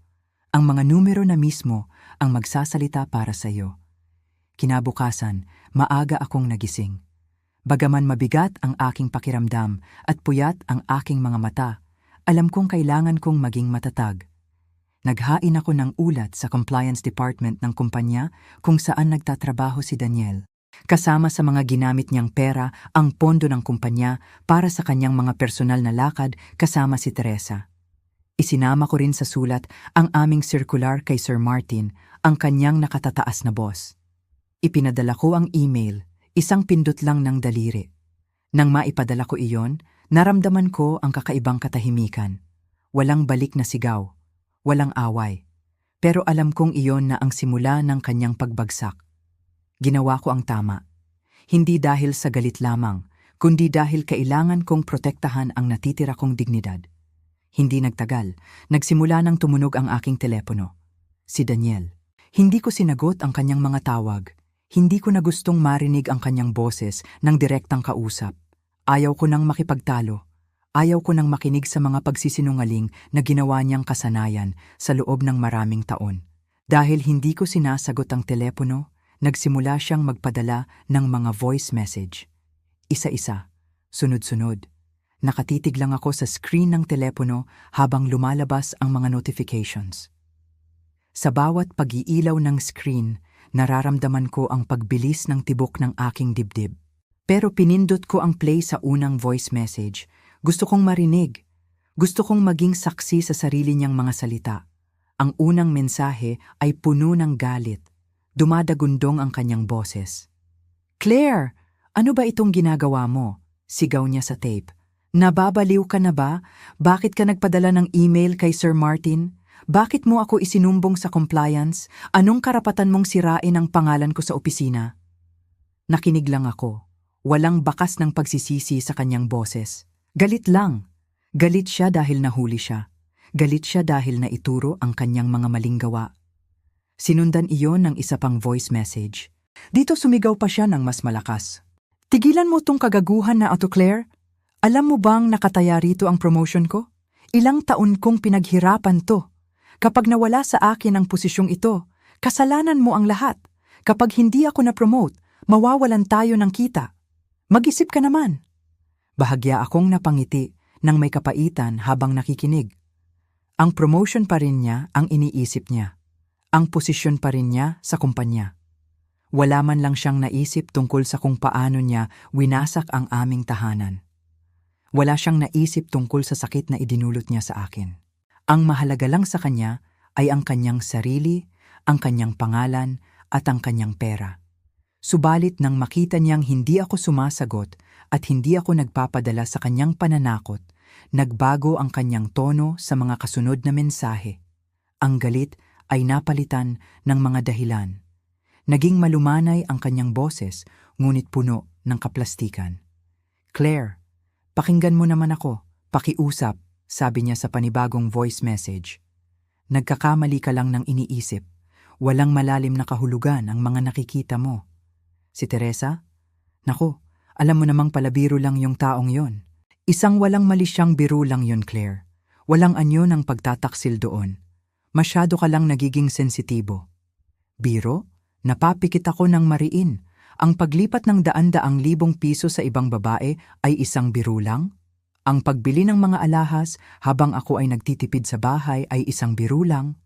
Ang mga numero na mismo ang magsasalita para sa iyo. Kinabukasan, maaga akong nagising. Bagaman mabigat ang aking pakiramdam at puyat ang aking mga mata, alam kong kailangan kong maging matatag. Naghain ako ng ulat sa compliance department ng kumpanya kung saan nagtatrabaho si Daniel. Kasama sa mga ginamit niyang pera ang pondo ng kumpanya para sa kanyang mga personal na lakad kasama si Teresa. Isinama ko rin sa sulat ang aming circular kay Sir Martin, ang kanyang nakatataas na boss. Ipinadala ko ang email. Isang pindot lang ng daliri. Nang maipadala ko iyon, naramdaman ko ang kakaibang katahimikan. Walang balik na sigaw, walang away. Pero alam kong iyon na ang simula ng kanyang pagbagsak. Ginawa ko ang tama. Hindi dahil sa galit lamang, kundi dahil kailangan kong protektahan ang natitira kong dignidad. Hindi nagtagal, nagsimula nang tumunog ang aking telepono. Si Daniel. Hindi ko sinagot ang kanyang mga tawag. Hindi ko na gustong marinig ang kanyang boses ng direktang kausap. Ayaw ko nang makipagtalo. Ayaw ko nang makinig sa mga pagsisinungaling na ginawa niyang kasanayan sa loob ng maraming taon. Dahil hindi ko sinasagot ang telepono, nagsimula siyang magpadala ng mga voice message. Isa-isa, sunod-sunod. Nakatitig lang ako sa screen ng telepono habang lumalabas ang mga notifications. Sa bawat pag-iilaw ng screen, nararamdaman ko ang pagbilis ng tibok ng aking dibdib. Pero pinindot ko ang play sa unang voice message. Gusto kong marinig. Gusto kong maging saksi sa sarili niyang mga salita. Ang unang mensahe ay puno ng galit. Dumadagundong ang kanyang boses. "Claire, ano ba itong ginagawa mo?" Sigaw niya sa tape. "Nababaliw ka na ba? Bakit ka nagpadala ng email kay Sir Martin? Bakit mo ako isinumbong sa compliance? Anong karapatan mong sirain ang pangalan ko sa opisina?" Nakinig lang ako. Walang bakas ng pagsisisi sa kanyang boses. Galit lang. Galit siya dahil nahuli siya. Galit siya dahil naituro ang kanyang mga maling gawa. Sinundan iyon ng isa pang voice message. Dito sumigaw pa siya ng mas malakas. "Tigilan mo tong kagaguhan na Auto Claire. Alam mo bang nakataya rito ang promotion ko? Ilang taon kong pinaghirapan to. Kapag nawala sa akin ang posisyong ito, kasalanan mo ang lahat. Kapag hindi ako na-promote, mawawalan tayo ng kita. Mag-isip ka naman." Bahagya akong napangiti nang may kapaitan habang nakikinig. Ang promotion pa rin niya ang iniisip niya. Ang posisyon pa rin niya sa kumpanya. Wala man lang siyang naisip tungkol sa kung paano niya winasak ang aming tahanan. Wala siyang naisip tungkol sa sakit na idinulot niya sa akin. Ang mahalaga lang sa kanya ay ang kanyang sarili, ang kanyang pangalan, at ang kanyang pera. Subalit nang makita niyang hindi ako sumasagot at hindi ako nagpapadala sa kanyang pananakot, nagbago ang kanyang tono sa mga kasunod na mensahe. Ang galit ay napalitan ng mga dahilan. Naging malumanay ang kanyang boses, ngunit puno ng kaplastikan. "Claire, pakinggan mo naman ako, pakiusap," sabi niya sa panibagong voice message. "Nagkakamali ka lang ng iniisip. Walang malalim na kahulugan ang mga nakikita mo." Si Teresa? Naku, alam mo namang palabiro lang yung taong yon. Isang walang malisyang biro lang yon, Claire. Walang anyo ng pagtataksil doon. Masyado ka lang nagiging sensitibo. Biro? Napapikit ako ng mariin. Ang paglipat ng daan-daang libong piso sa ibang babae ay isang biro lang? Ang pagbili ng mga alahas habang ako ay nagtitipid sa bahay ay isang biro lang?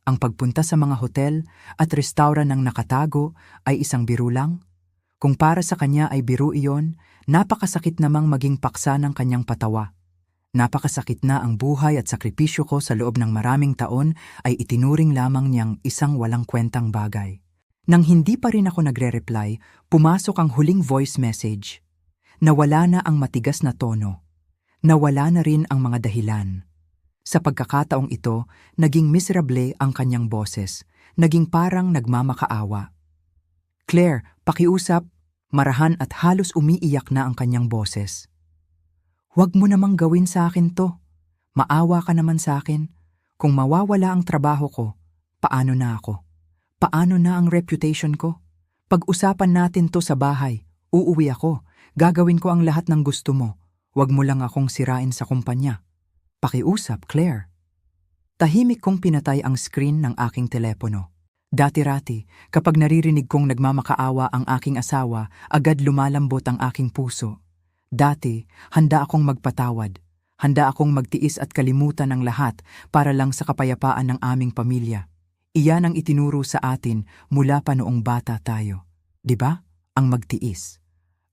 Ang pagpunta sa mga hotel at restauran ng nakatago ay isang biro lang? Kung para sa kanya ay biro iyon, napakasakit namang maging paksa ng kanyang patawa. Napakasakit na ang buhay at sakripisyo ko sa loob ng maraming taon ay itinuring lamang niyang isang walang kwentang bagay. Nang hindi pa rin ako nagre-reply, pumasok ang huling voice message. Nawala na ang matigas na tono. Nawala na rin ang mga dahilan. Sa pagkakataong ito, naging miserable ang kanyang boses. Naging parang nagmamakaawa. "Claire, pakiusap," marahan at halos umiiyak na ang kanyang boses. "Huwag mo namang gawin sa akin to. Maawa ka naman sa akin. Kung mawawala ang trabaho ko, paano na ako? Paano na ang reputation ko? Pag-usapan natin to sa bahay. Uuwi ako. Gagawin ko ang lahat ng gusto mo. Huwag mo lang akong sirain sa kumpanya. Pakiusap, Claire." Tahimik kong pinatay ang screen ng aking telepono. Dati-rati, kapag naririnig kong nagmamakaawa ang aking asawa, agad lumalambot ang aking puso. Dati, handa akong magpatawad. Handa akong magtiis at kalimutan ang lahat para lang sa kapayapaan ng aming pamilya. Iyan ang itinuro sa atin mula pa noong bata tayo. 'Di ba? Ang magtiis,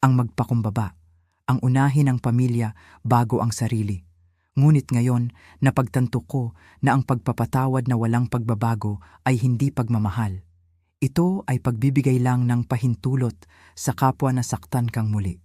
ang magpakumbaba, ang unahin ang pamilya bago ang sarili. Ngunit ngayon, napagtanto ko na ang pagpapatawad na walang pagbabago ay hindi pagmamahal. Ito ay pagbibigay lang ng pahintulot sa kapwa na saktan kang muli.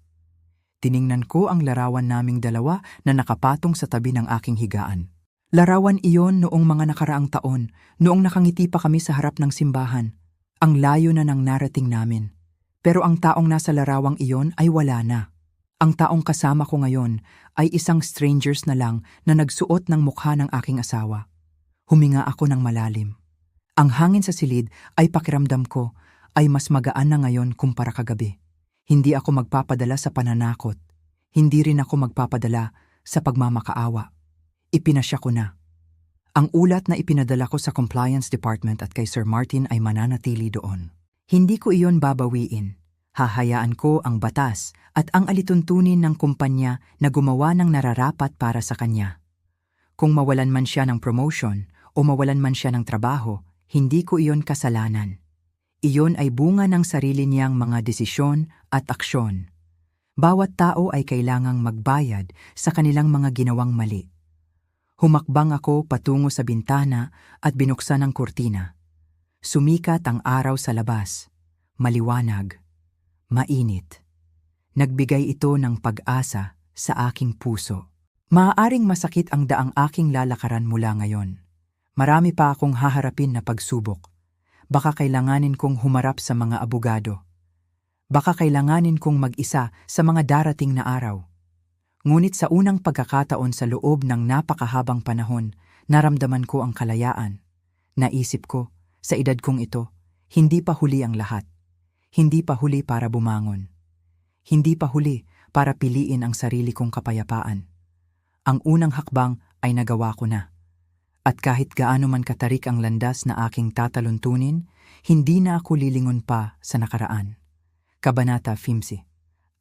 Tiningnan ko ang larawan naming dalawa na nakapatong sa tabi ng aking higaan. Larawan iyon noong mga nakaraang taon, noong nakangiti pa kami sa harap ng simbahan. Ang layo na ng narating namin. Pero ang taong nasa larawang iyon ay wala na. Ang taong kasama ko ngayon ay isang strangers na lang na nagsuot ng mukha ng aking asawa. Huminga ako ng malalim. Ang hangin sa silid ay pakiramdam ko ay mas magaan na ngayon kumpara kagabi. Hindi ako magpapadala sa pananakot. Hindi rin ako magpapadala sa pagmamakaawa. Ipinasya ko na. Ang ulat na ipinadala ko sa Compliance Department at kay Sir Martin ay mananatili doon. Hindi ko iyon babawiin. Hahayaan ko ang batas at ang alituntunin ng kumpanya na gumawa ng nararapat para sa kanya. Kung mawalan man siya ng promotion o mawalan man siya ng trabaho, hindi ko iyon kasalanan. Iyon ay bunga ng sarili niyang mga desisyon at aksyon. Bawat tao ay kailangang magbayad sa kanilang mga ginawang mali. Humakbang ako patungo sa bintana at binuksan ang kurtina. Sumikat ang araw sa labas. Maliwanag. Mainit. Nagbigay ito ng pag-asa sa aking puso. Maaaring masakit ang daang aking lalakaran mula ngayon. Marami pa akong haharapin na pagsubok. Baka kailanganin kong humarap sa mga abogado. Baka kailanganin kong mag-isa sa mga darating na araw. Ngunit sa unang pagkakataon sa loob ng napakahabang panahon, naramdaman ko ang kalayaan. Naisip ko, sa edad kong ito, hindi pa huli ang lahat. Hindi pa huli para bumangon. Hindi pa huli para piliin ang sarili kong kapayapaan. Ang unang hakbang ay nagawa ko na. At kahit gaano man katarik ang landas na aking tataluntunin, hindi na ako lilingon pa sa nakaraan. Kabanata 15.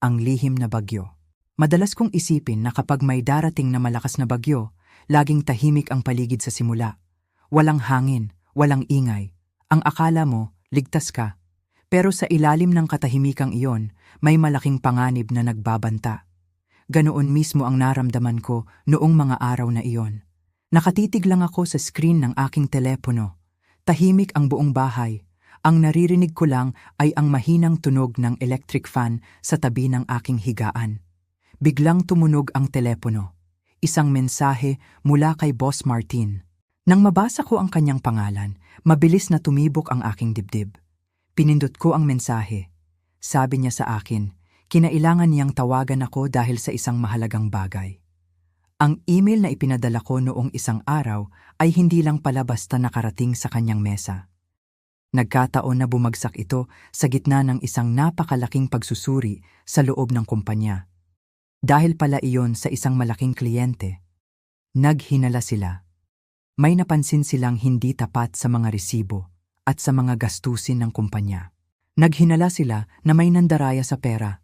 Ang lihim na bagyo. Madalas kong isipin na kapag may darating na malakas na bagyo, laging tahimik ang paligid sa simula. Walang hangin, walang ingay. Ang akala mo, ligtas ka. Pero sa ilalim ng katahimikang iyon, may malaking panganib na nagbabanta. Ganoon mismo ang naramdaman ko noong mga araw na iyon. Nakatitig lang ako sa screen ng aking telepono. Tahimik ang buong bahay. Ang naririnig ko lang ay ang mahinang tunog ng electric fan sa tabi ng aking higaan. Biglang tumunog ang telepono. Isang mensahe mula kay Boss Martin. Nang mabasa ko ang kanyang pangalan, mabilis na tumibok ang aking dibdib. Pinindot ko ang mensahe. Sabi niya sa akin, kinailangan niyang tawagan ako dahil sa isang mahalagang bagay. Ang email na ipinadala ko noong isang araw ay hindi lang pala basta nakarating sa kanyang mesa. Nagkataon na bumagsak ito sa gitna ng isang napakalaking pagsusuri sa loob ng kumpanya. Dahil pala iyon sa isang malaking kliyente, naghinala sila. May napansin silang hindi tapat sa mga resibo at sa mga gastusin ng kumpanya. Naghinala sila na may nandaraya sa pera.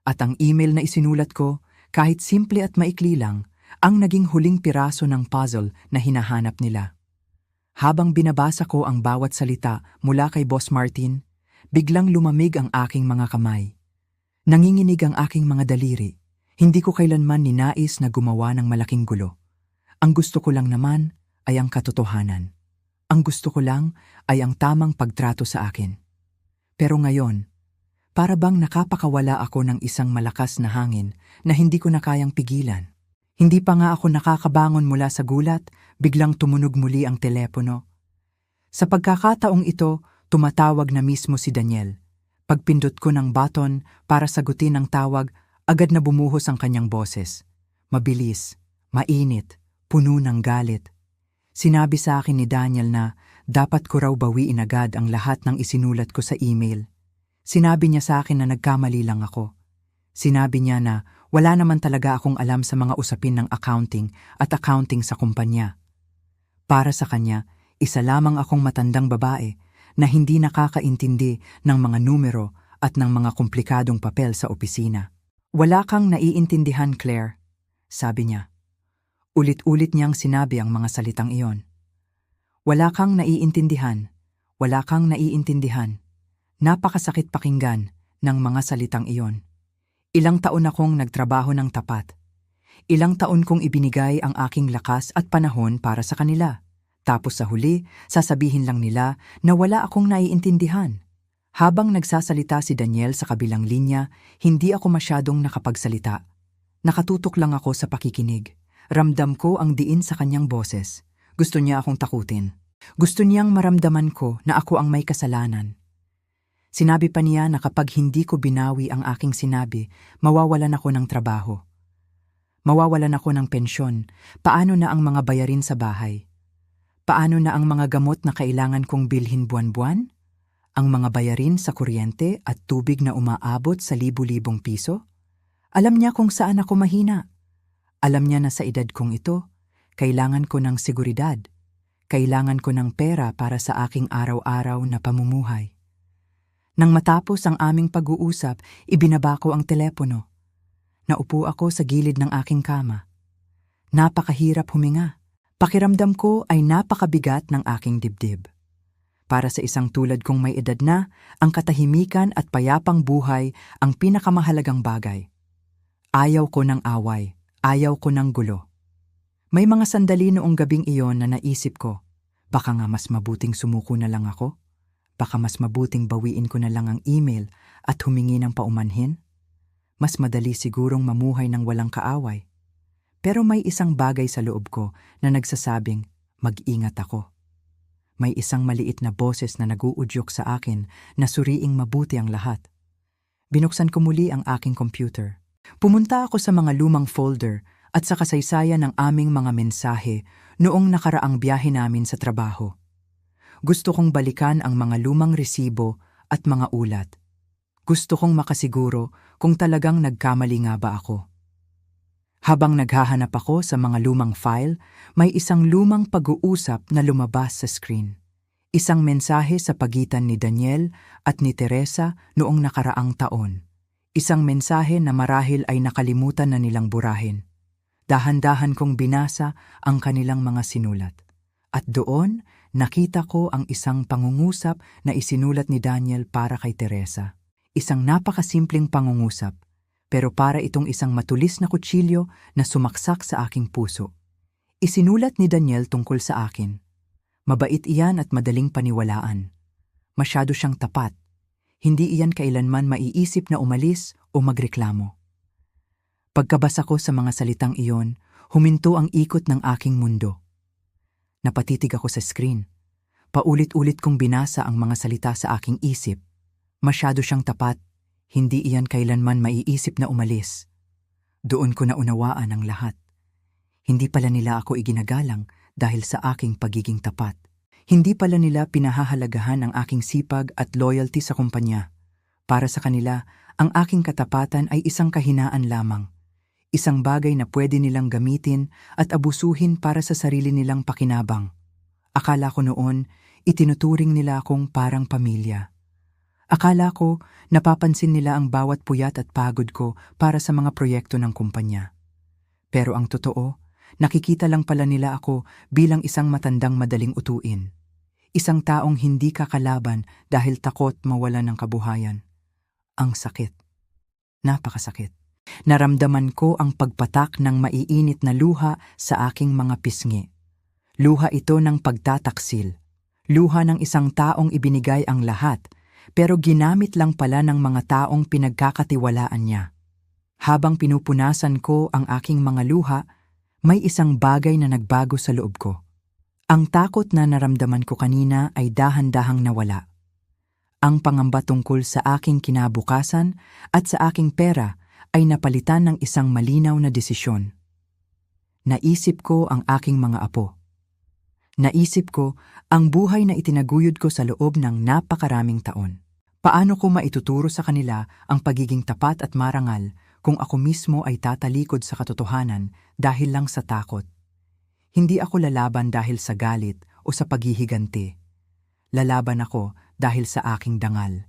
At ang email na isinulat ko, kahit simple at maikli lang, ang naging huling piraso ng puzzle na hinahanap nila. Habang binabasa ko ang bawat salita mula kay Boss Martin, biglang lumamig ang aking mga kamay. Nanginginig ang aking mga daliri. Hindi ko kailanman ninais na gumawa ng malaking gulo. Ang gusto ko lang naman ay ang katotohanan. Ang gusto ko lang ay ang tamang pagtrato sa akin. Pero ngayon, para bang nakapakawala ako ng isang malakas na hangin na hindi ko na kayang pigilan. Hindi pa nga ako nakakabangon mula sa gulat, biglang tumunog muli ang telepono. Sa pagkakataong ito, tumatawag na mismo si Daniel. Pagpindot ko ng button para sagutin ang tawag, agad na bumuhos ang kanyang boses. Mabilis, mainit, puno ng galit. Sinabi sa akin ni Daniel na dapat ko raw bawiin agad ang lahat ng isinulat ko sa email. Sinabi niya sa akin na nagkamali lang ako. Sinabi niya na wala naman talaga akong alam sa mga usapin ng accounting at accounting sa kumpanya. Para sa kanya, isa lamang akong matandang babae na hindi nakakaintindi ng mga numero at ng mga komplikadong papel sa opisina. Wala kang naiintindihan, Claire, sabi niya. Ulit-ulit niyang sinabi ang mga salitang iyon. Wala kang naiintindihan, wala kang naiintindihan. Napakasakit pakinggan ng mga salitang iyon. Ilang taon akong nagtrabaho ng tapat. Ilang taon kong ibinigay ang aking lakas at panahon para sa kanila. Tapos sa huli, sasabihin lang nila na wala akong naiintindihan. Habang nagsasalita si Daniel sa kabilang linya, hindi ako masyadong nakapagsalita. Nakatutok lang ako sa pakikinig. Ramdam ko ang diin sa kanyang boses. Gusto niya akong takutin. Gusto niyang maramdaman ko na ako ang may kasalanan. Sinabi pa niya na kapag hindi ko binawi ang aking sinabi, mawawalan ako ng trabaho. Mawawalan ako ng pensyon. Paano na ang mga bayarin sa bahay? Paano na ang mga gamot na kailangan kong bilhin buwan-buwan? Ang mga bayarin sa kuryente at tubig na umaabot sa libu-libong piso? Alam niya kung saan ako mahina. Alam niya na sa edad kong ito, kailangan ko ng seguridad. Kailangan ko ng pera para sa aking araw-araw na pamumuhay. Nang matapos ang aming pag-uusap, ibinaba ko ang telepono. Naupo ako sa gilid ng aking kama. Napakahirap huminga. Pakiramdam ko ay napakabigat ng aking dibdib. Para sa isang tulad kong may edad na, ang katahimikan at payapang buhay ang pinakamahalagang bagay. Ayaw ko ng away, ayaw ko ng gulo. May mga sandali noong gabing iyon na naisip ko, baka nga mas mabuting sumuko na lang ako? Baka mas mabuting bawiin ko na lang ang email at humingi ng paumanhin? Mas madali sigurong mamuhay ng walang kaaway. Pero may isang bagay sa loob ko na nagsasabing, mag-ingat ako. May isang maliit na boses na nag-uudyok sa akin na suriing mabuti ang lahat. Binuksan ko muli ang aking computer. Pumunta ako sa mga lumang folder at sa kasaysayan ng aming mga mensahe noong nakaraang biyahe namin sa trabaho. Gusto kong balikan ang mga lumang resibo at mga ulat. Gusto kong makasiguro kung talagang nagkamali nga ba ako. Habang naghahanap ako sa mga lumang file, may isang lumang pag-uusap na lumabas sa screen. Isang mensahe sa pagitan ni Daniel at ni Teresa noong nakaraang taon. Isang mensahe na marahil ay nakalimutan na nilang burahin. Dahan-dahan kong binasa ang kanilang mga sinulat. At doon, nakita ko ang isang pangungusap na isinulat ni Daniel para kay Teresa. Isang napakasimpleng pangungusap, pero para itong isang matulis na kutsilyo na sumaksak sa aking puso. Isinulat ni Daniel tungkol sa akin. Mabait iyan at madaling paniwalaan. Masyado siyang tapat. Hindi iyan kailanman maiisip na umalis o magreklamo. Pagkabasa ko sa mga salitang iyon, huminto ang ikot ng aking mundo. Napatitig ako sa screen. Paulit-ulit kong binasa ang mga salita sa aking isip. Masyado siyang tapat. Hindi iyan kailanman maiisip na umalis. Doon ko naunawaan ang lahat. Hindi pala nila ako iginagalang dahil sa aking pagiging tapat. Hindi pala nila pinahahalagahan ang aking sipag at loyalty sa kumpanya. Para sa kanila, ang aking katapatan ay isang kahinaan lamang. Isang bagay na pwede nilang gamitin at abusuhin para sa sarili nilang pakinabang. Akala ko noon, itinuturing nila akong parang pamilya. Akala ko, napapansin nila ang bawat puyat at pagod ko para sa mga proyekto ng kumpanya. Pero ang totoo, nakikita lang pala nila ako bilang isang matandang madaling utuin. Isang taong hindi kakalaban dahil takot mawalan ng kabuhayan. Ang sakit. Napakasakit. Naramdaman ko ang pagpatak ng maiinit na luha sa aking mga pisngi. Luha ito ng pagtataksil. Luha ng isang taong ibinigay ang lahat, pero ginamit lang pala ng mga taong pinagkakatiwalaan niya. Habang pinupunasan ko ang aking mga luha, may isang bagay na nagbago sa loob ko. Ang takot na naramdaman ko kanina ay dahan-dahang nawala. Ang pangamba tungkol sa aking kinabukasan at sa aking pera ay napalitan ng isang malinaw na desisyon. Naisip ko ang aking mga apo. Naisip ko ang buhay na itinaguyod ko sa loob ng napakaraming taon. Paano ko maituturo sa kanila ang pagiging tapat at marangal kung ako mismo ay tatalikod sa katotohanan dahil lang sa takot? Hindi ako lalaban dahil sa galit o sa paghihiganti. Lalaban ako dahil sa aking dangal.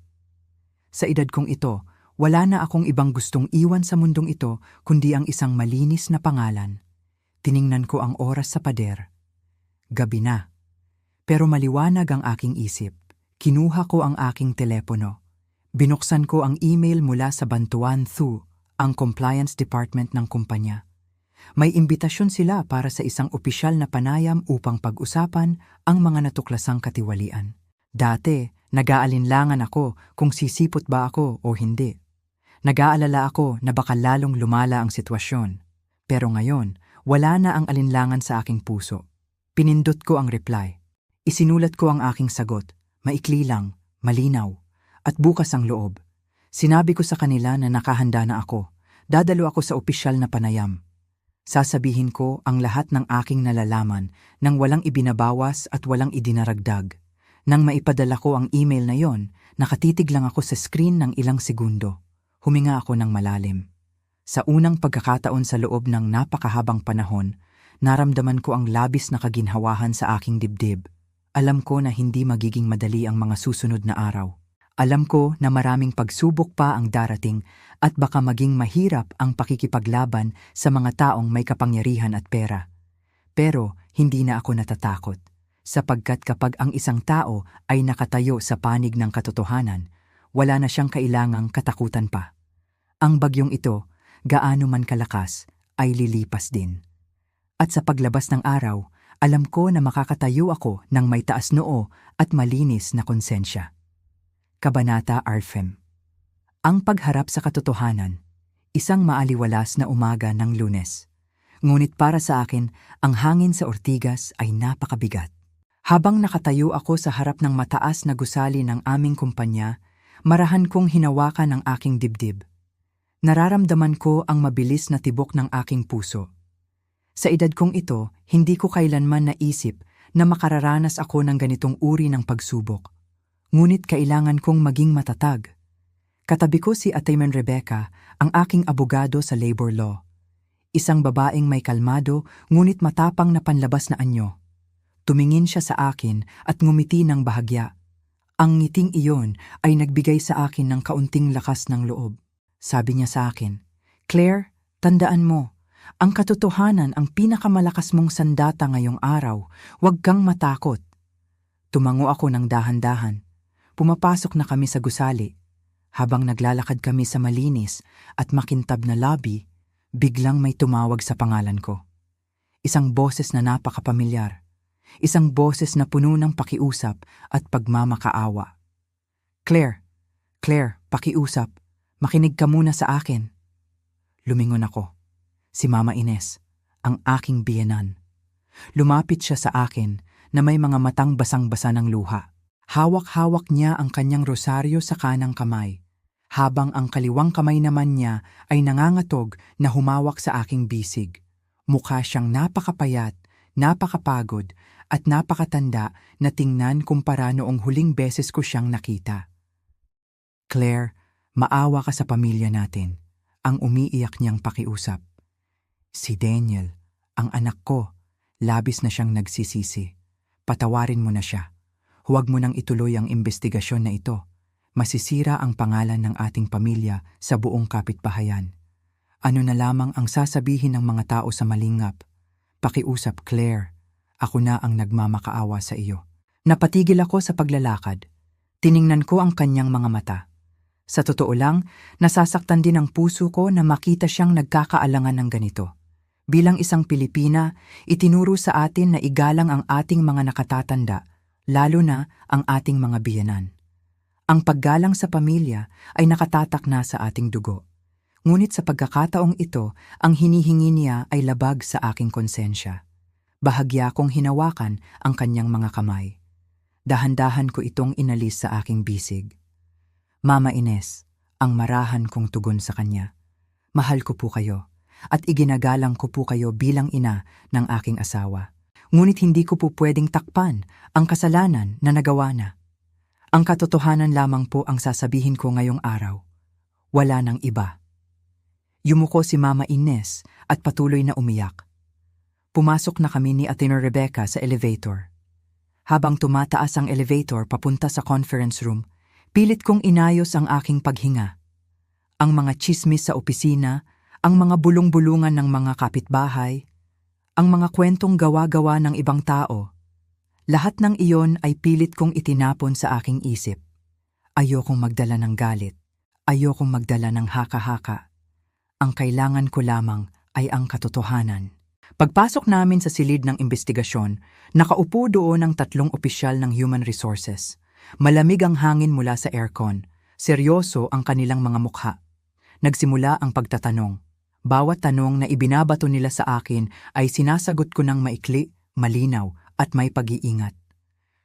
Sa edad kong ito, wala na akong ibang gustong iwan sa mundong ito kundi ang isang malinis na pangalan. Tiningnan ko ang oras sa pader. Gabi na. Pero maliwanag ang aking isip. Kinuha ko ang aking telepono. Binuksan ko ang email mula sa Bantuan Thu, ang compliance department ng kumpanya. May imbitasyon sila para sa isang opisyal na panayam upang pag-usapan ang mga natuklasang katiwalian. Dati, nag-aalinlangan ako kung sisipot ba ako o hindi. Nag-aalala ako na baka lalong lumala ang sitwasyon. Pero ngayon, wala na ang alinlangan sa aking puso. Pinindot ko ang reply. Isinulat ko ang aking sagot. Maikli lang, malinaw, at bukas ang loob. Sinabi ko sa kanila na nakahanda na ako. Dadalo ako sa opisyal na panayam. Sasabihin ko ang lahat ng aking nalalaman nang walang ibinabawas at walang idinaragdag. Nang maipadala ko ang email na yon, nakatitig lang ako sa screen ng ilang segundo. Huminga ako ng malalim. Sa unang pagkakataon sa loob ng napakahabang panahon, naramdaman ko ang labis na kaginhawahan sa aking dibdib. Alam ko na hindi magiging madali ang mga susunod na araw. Alam ko na maraming pagsubok pa ang darating at baka maging mahirap ang pakikipaglaban sa mga taong may kapangyarihan at pera. Pero hindi na ako natatakot, sapagkat kapag ang isang tao ay nakatayo sa panig ng katotohanan, wala na siyang kailangang katakutan pa. Ang bagyong ito, gaano man kalakas, ay lilipas din. At sa paglabas ng araw, alam ko na makakatayo ako ng may taas noo at malinis na konsensya. Kabanata Arfem. Ang pagharap sa katotohanan, isang maaliwalas na umaga ng Lunes. Ngunit para sa akin, ang hangin sa Ortigas ay napakabigat. Habang nakatayo ako sa harap ng mataas na gusali ng aming kumpanya, marahan kong hinawakan ang aking dibdib. Nararamdaman ko ang mabilis na tibok ng aking puso. Sa edad kong ito, hindi ko kailanman naisip na makararanas ako ng ganitong uri ng pagsubok. Ngunit kailangan kong maging matatag. Katabi ko si Atayman Rebecca, ang aking abogado sa labor law. Isang babaeng may kalmado ngunit matapang na panlabas na anyo. Tumingin siya sa akin at ngumiti ng bahagya. Ang ngiting iyon ay nagbigay sa akin ng kaunting lakas ng loob. Sabi niya sa akin, "Claire, tandaan mo, ang katotohanan ang pinakamalakas mong sandata ngayong araw. Huwag kang matakot." Tumango ako ng dahan-dahan. Pumapasok na kami sa gusali. Habang naglalakad kami sa malinis at makintab na lobby, biglang may tumawag sa pangalan ko. Isang boses na napakapamilyar. Isang boses na puno ng pakiusap at pagmamakaawa. Claire, pakiusap. Makinig ka muna sa akin." Lumingon ako. Si Mama Ines, ang aking biyenan. Lumapit siya sa akin na may mga matang basang-basa ng luha. Hawak-hawak niya ang kanyang rosaryo sa kanang kamay, habang ang kaliwang kamay naman niya ay nangangatog na humawak sa aking bisig. Mukha siyang napakapayat, napakapagod, at napakatanda na tingnan kumpara noong huling beses ko siyang nakita. "Claire, maawa ka sa pamilya natin," ang umiiyak niyang pakiusap. "Si Daniel, ang anak ko, labis na siyang nagsisisi. Patawarin mo na siya. Huwag mo nang ituloy ang investigasyon na ito. Masisira ang pangalan ng ating pamilya sa buong kapitbahayan. Ano na lamang ang sasabihin ng mga tao sa malingap? Pakiusap, Claire. Ako na ang nagmamakaawa sa iyo." Napatigil ako sa paglalakad. Tiningnan ko ang kanyang mga mata. Sa totoo lang, nasasaktan din ang puso ko na makita siyang nagkakaalangan ng ganito. Bilang isang Pilipina, itinuro sa atin na igalang ang ating mga nakatatanda, lalo na ang ating mga biyenan. Ang paggalang sa pamilya ay nakatatak na sa ating dugo. Ngunit sa pagkakataong ito, ang hinihingi niya ay labag sa aking konsensya. Bahagya kong hinawakan ang kanyang mga kamay. Dahan-dahan ko itong inalis sa aking bisig. "Mama Ines," ang marahan kong tugon sa kanya. "Mahal ko po kayo at iginagalang ko po kayo bilang ina ng aking asawa. Ngunit hindi ko po pwedeng takpan ang kasalanan na nagawa na. Ang katotohanan lamang po ang sasabihin ko ngayong araw. Wala nang iba." Yumuko si Mama Ines at patuloy na umiyak. Pumasok na kami ni Athena Rebecca sa elevator. Habang tumataas ang elevator papunta sa conference room, pilit kong inayos ang aking paghinga. Ang mga tsismis sa opisina, ang mga bulong-bulungan ng mga kapitbahay, ang mga kwentong gawa-gawa ng ibang tao. Lahat ng iyon ay pilit kong itinapon sa aking isip. Ayokong magdala ng galit. Ayokong magdala ng haka-haka. Ang kailangan ko lamang ay ang katotohanan. Pagpasok namin sa silid ng investigasyon, nakaupo doon ang 3 opisyal ng Human Resources. Malamig ang hangin mula sa aircon. Seryoso ang kanilang mga mukha. Nagsimula ang pagtatanong. Bawat tanong na ibinabato nila sa akin ay sinasagot ko ng maikli, malinaw at may pag-iingat.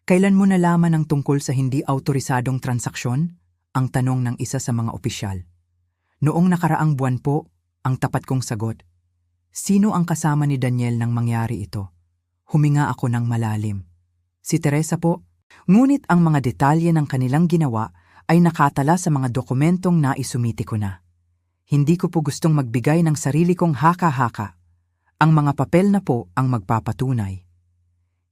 "Kailan mo nalaman ang tungkol sa hindi autorisadong transaksyon?" ang tanong ng isa sa mga opisyal. "Noong nakaraang buwan po," ang tapat kong sagot. Sino ang kasama ni Daniel nang mangyari ito? Huminga ako ng malalim. "Si Teresa po." Ngunit ang mga detalye ng kanilang ginawa ay nakatala sa mga dokumentong naisumiti ko na. Hindi ko po gustong magbigay ng sarili kong haka-haka. Ang mga papel na po ang magpapatunay.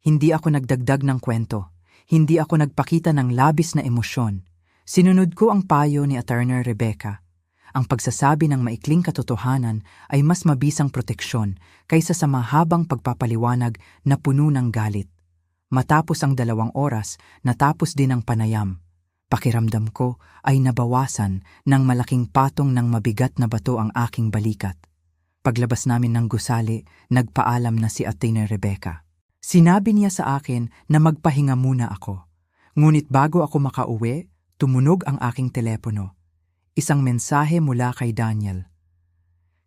Hindi ako nagdagdag ng kwento. Hindi ako nagpakita ng labis na emosyon. Sinunod ko ang payo ni Attorney Rebecca. Ang pagsasabi ng maikling katotohanan ay mas mabisang proteksyon kaysa sa mahabang pagpapaliwanag na puno ng galit. Matapos ang 2 oras, natapos din ang panayam. Pakiramdam ko ay nabawasan ng malaking patong ng mabigat na bato ang aking balikat. Paglabas namin ng gusali, nagpaalam na si Attorney Rebecca. Sinabi niya sa akin na magpahinga muna ako. Ngunit bago ako makauwi, tumunog ang aking telepono. Isang mensahe mula kay Daniel.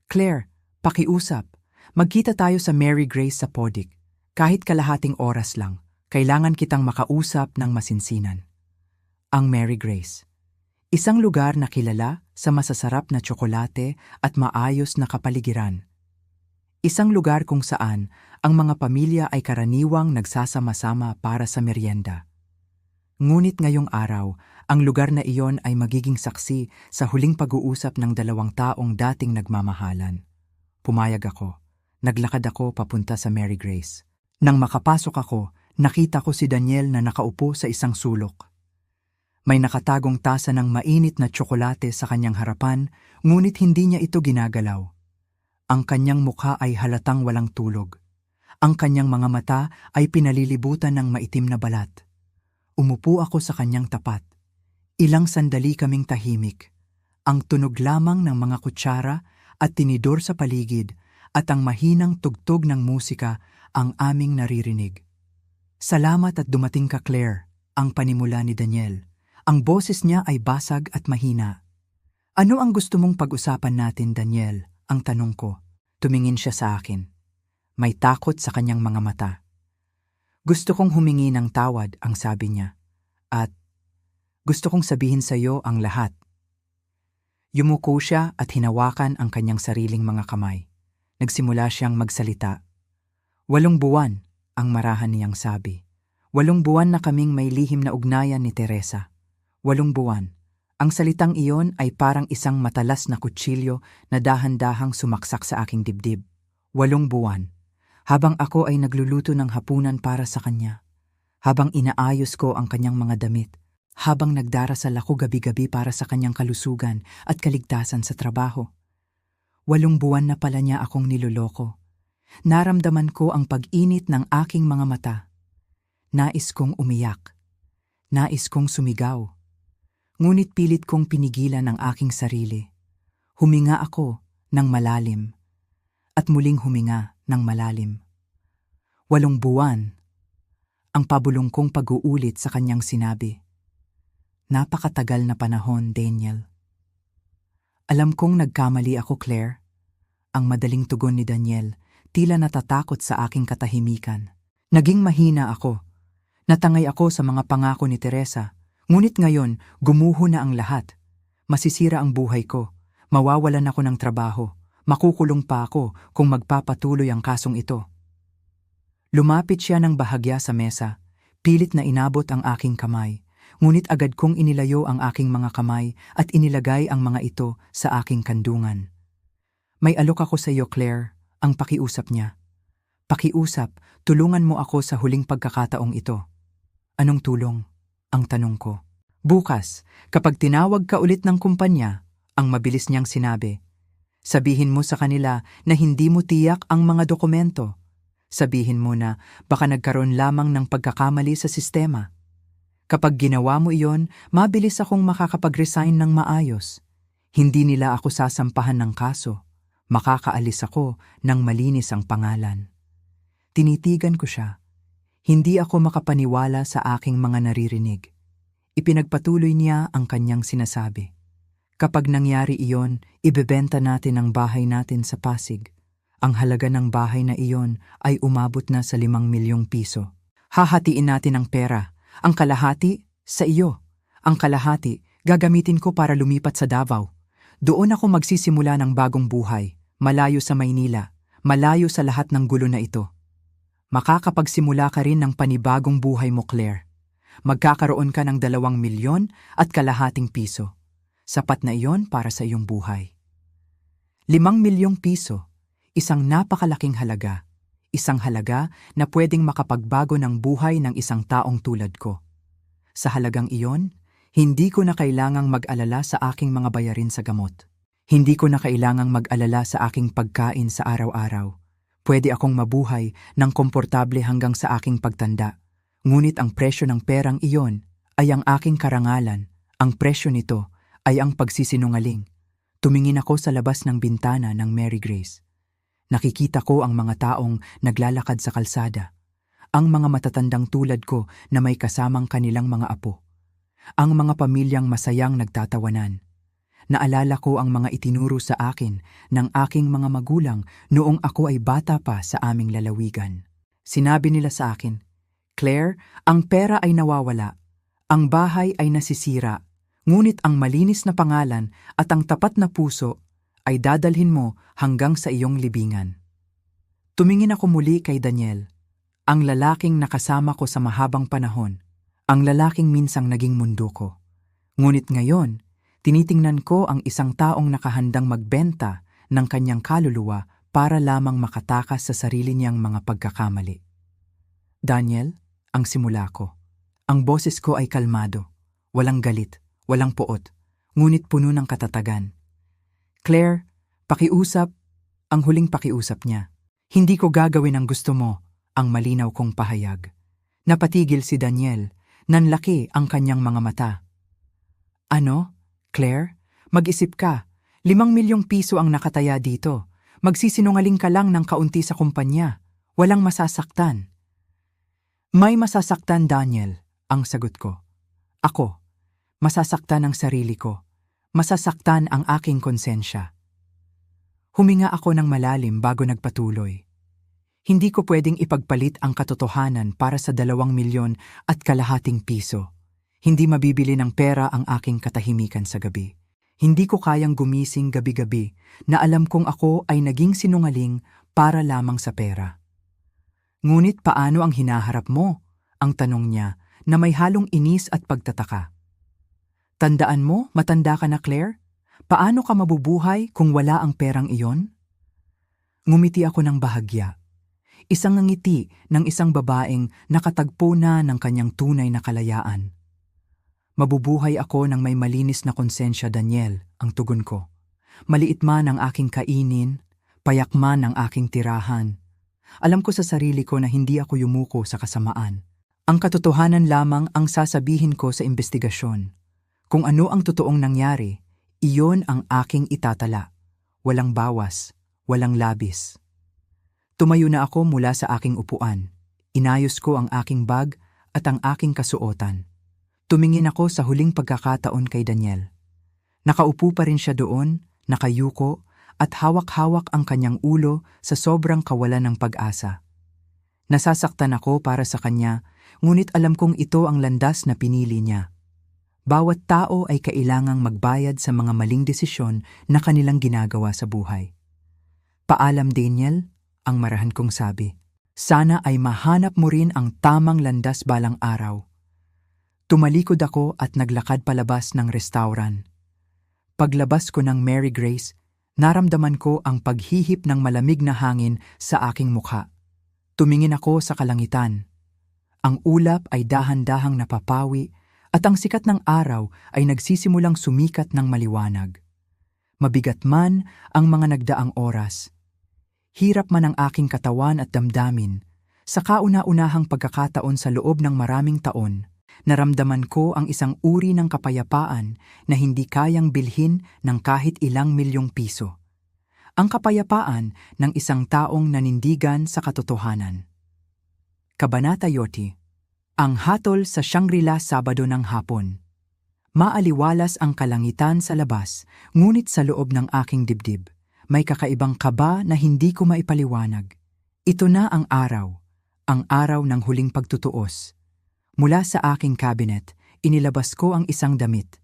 Claire, pakiusap. Magkita tayo sa Mary Grace sa Podic. Kahit kalahating oras lang, kailangan kitang makausap ng masinsinan. Ang Mary Grace. Isang lugar na kilala sa masasarap na tsokolate at maayos na kapaligiran. Isang lugar kung saan ang mga pamilya ay karaniwang nagsasama-sama para sa merienda. Ngunit ngayong araw, ang lugar na iyon ay magiging saksi sa huling pag-uusap ng 2 taong dating nagmamahalan. Pumayag ako. Naglakad ako papunta sa Mary Grace. Nang makapasok ako, nakita ko si Daniel na nakaupo sa isang sulok. May nakatagong tasa ng mainit na tsokolate sa kanyang harapan, ngunit hindi niya ito ginagalaw. Ang kanyang mukha ay halatang walang tulog. Ang kanyang mga mata ay pinalilibutan ng maitim na balat. Umupo ako sa kanyang tapat. Ilang sandali kaming tahimik. Ang tunog lamang ng mga kutsara at tinidor sa paligid at ang mahinang tugtog ng musika ang aming naririnig. Salamat at dumating ka, Claire, ang panimula ni Daniel. Ang boses niya ay basag at mahina. Ano ang gusto mong pag-usapan natin, Daniel? Ang tanong ko. Tumingin siya sa akin. May takot sa kanyang mga mata. Gusto kong humingi ng tawad, ang sabi niya. At gusto kong sabihin sa iyo ang lahat. Yumuko siya at hinawakan ang kanyang sariling mga kamay. Nagsimula siyang magsalita. 8 buwan, ang marahan niyang sabi. 8 buwan na kaming may lihim na ugnayan ni Teresa. 8 buwan. Ang salitang iyon ay parang isang matalas na kutsilyo na dahan-dahang sumaksak sa aking dibdib. 8 buwan. Habang ako ay nagluluto ng hapunan para sa kanya. Habang inaayos ko ang kanyang mga damit. Habang nagdarasal ako gabi-gabi para sa kanyang kalusugan at kaligtasan sa trabaho. 8 buwan na pala niya akong niloloko. Naramdaman ko ang pag-init ng aking mga mata. Nais kong umiyak. Nais kong sumigaw. Ngunit pilit kong pinigilan ang aking sarili. Huminga ako ng malalim. At muling huminga ng malalim. 8 buwan. Ang pabulong kong pag-uulit sa kanyang sinabi. Napakatagal na panahon, Daniel. Alam kong nagkamali ako, Claire. Ang madaling tugon ni Daniel, tila natatakot sa aking katahimikan. Naging mahina ako. Natangay ako sa mga pangako ni Teresa. Ngunit ngayon, gumuho na ang lahat. Masisira ang buhay ko. Mawawalan ako ng trabaho. Makukulong pa ako kung magpapatuloy ang kasong ito. Lumapit siya ng bahagya sa mesa. Pilit na inabot ang aking kamay. Ngunit agad kong inilayo ang aking mga kamay at inilagay ang mga ito sa aking kandungan. May alok ako sa iyo, Claire, ang pakiusap niya. Pakiusap, tulungan mo ako sa huling pagkakataong ito. Anong tulong? Ang tanong ko. Bukas, kapag tinawag ka ulit ng kumpanya, ang mabilis niyang sinabi. Sabihin mo sa kanila na hindi mo tiyak ang mga dokumento. Sabihin mo na baka nagkaroon lamang ng pagkakamali sa sistema. Kapag ginawa mo iyon, mabilis akong makakapag-resign ng maayos. Hindi nila ako sasampahan ng kaso. Makakaalis ako ng malinis ang pangalan. Tinitigan ko siya. Hindi ako makapaniwala sa aking mga naririnig. Ipinagpatuloy niya ang kanyang sinasabi. Kapag nangyari iyon, ibebenta natin ang bahay natin sa Pasig. Ang halaga ng bahay na iyon ay umabot na sa 5 milyong piso. Hahatiin natin ang pera. Ang kalahati, sa iyo. Ang kalahati, gagamitin ko para lumipat sa Davao. Doon ako magsisimula ng bagong buhay, malayo sa Maynila, malayo sa lahat ng gulo na ito. Makakapagsimula ka rin ng panibagong buhay mo, Claire. Magkakaroon ka ng 2 milyon at kalahating piso. Sapat na iyon para sa iyong buhay. 5 milyong piso, isang napakalaking halaga. Isang halaga na pwedeng makapagbago ng buhay ng isang taong tulad ko. Sa halagang iyon, Hindi ko na kailangang mag-alala sa aking mga bayarin sa gamot. Hindi ko na kailangang mag-alala sa aking pagkain sa araw-araw. Pwede akong mabuhay ng komportable hanggang sa aking pagtanda. Ngunit ang presyo ng perang iyon ay ang aking karangalan. Ang presyo nito ay ang pagsisinungaling. Tumingin ako sa labas ng bintana ng Mary Grace. Nakikita ko ang mga taong naglalakad sa kalsada. Ang mga matatandang tulad ko na may kasamang kanilang mga apo. Ang mga pamilyang masayang nagtatawanan. Naalala ko ang mga itinuro sa akin ng aking mga magulang noong ako ay bata pa sa aming lalawigan. Sinabi nila sa akin, "Claire, ang pera ay nawawala. Ang bahay ay nasisira. Ngunit ang malinis na pangalan at ang tapat na puso ay dadalhin mo hanggang sa iyong libingan." Tumingin ako muli kay Daniel, ang lalaking nakasama ko sa mahabang panahon. Ang lalaking minsang naging mundo ko. Ngunit ngayon, tinitingnan ko ang isang taong nakahandang magbenta ng kanyang kaluluwa para lamang makatakas sa sarili niyang mga pagkakamali. Daniel, ang simula ko. Ang boses ko ay kalmado, walang galit, walang poot, ngunit puno ng katatagan. "Claire, pakiusap," ang huling pakiusap niya. "Hindi ko gagawin ang gusto mo," ang malinaw kong pahayag. Napatigil si Daniel. Nanlaki ang kanyang mga mata. "Ano? Claire? Mag-isip ka. 5 milyong piso ang nakataya dito. Magsisinungaling ka lang ng kaunti sa kumpanya. Walang masasaktan." "May masasaktan, Daniel," ang sagot ko. "Ako. Masasaktan ang sarili ko. Masasaktan ang aking konsensya." Huminga ako ng malalim bago nagpatuloy. Hindi ko pwedeng ipagpalit ang katotohanan para sa 2 milyon at kalahating piso. Hindi mabibili ng pera ang aking katahimikan sa gabi. Hindi ko kayang gumising gabi-gabi na alam kong ako ay naging sinungaling para lamang sa pera. "Ngunit paano ang hinaharap mo?" ang tanong niya na may halong inis at pagtataka. "Tandaan mo, matanda ka na, Claire? Paano ka mabubuhay kung wala ang perang iyon?" Ngumiti ako ng bahagya. Isang ngiti ng isang babaeng nakatagpo na ng kanyang tunay na kalayaan. "Mabubuhay ako ng may malinis na konsensya, Daniel," ang tugon ko. "Maliit man ang aking kainin, payak man ang aking tirahan. Alam ko sa sarili ko na hindi ako yumuko sa kasamaan. Ang katotohanan lamang ang sasabihin ko sa investigasyon. Kung ano ang totoong nangyari, iyon ang aking itatala. Walang bawas, walang labis." Tumayo na ako mula sa aking upuan. Inayos ko ang aking bag at ang aking kasuotan. Tumingin ako sa huling pagkakataon kay Daniel. Nakaupo pa rin siya doon, nakayuko, at hawak-hawak ang kanyang ulo sa sobrang kawalan ng pag-asa. Nasasaktan ako para sa kanya, ngunit alam kong ito ang landas na pinili niya. Bawat tao ay kailangang magbayad sa mga maling desisyon na kanilang ginagawa sa buhay. "Paalam, Daniel," ang marahan kong sabi. "Sana ay mahanap mo rin ang tamang landas balang araw." Tumalikod ako at naglakad palabas ng restauran. Paglabas ko ng Mary Grace, naramdaman ko ang paghihip ng malamig na hangin sa aking mukha. Tumingin ako sa kalangitan. Ang ulap ay dahan-dahang napapawi at ang sikat ng araw ay nagsisimulang sumikat ng maliwanag. Mabigat man ang mga nagdaang oras. Hirap man ang aking katawan at damdamin, sa kauna-unahang pagkakataon sa loob ng maraming taon, naramdaman ko ang isang uri ng kapayapaan na hindi kayang bilhin ng kahit ilang milyong piso. Ang kapayapaan ng isang taong nanindigan sa katotohanan. Kabanata 20. Ang hatol sa Shangri-La Sabado ng hapon. Maaliwalas ang kalangitan sa labas, ngunit sa loob ng aking dibdib may kakaibang kaba na hindi ko maipaliwanag. Ito na ang araw ng huling pagtutuos. Mula sa aking cabinet, inilabas ko ang isang damit.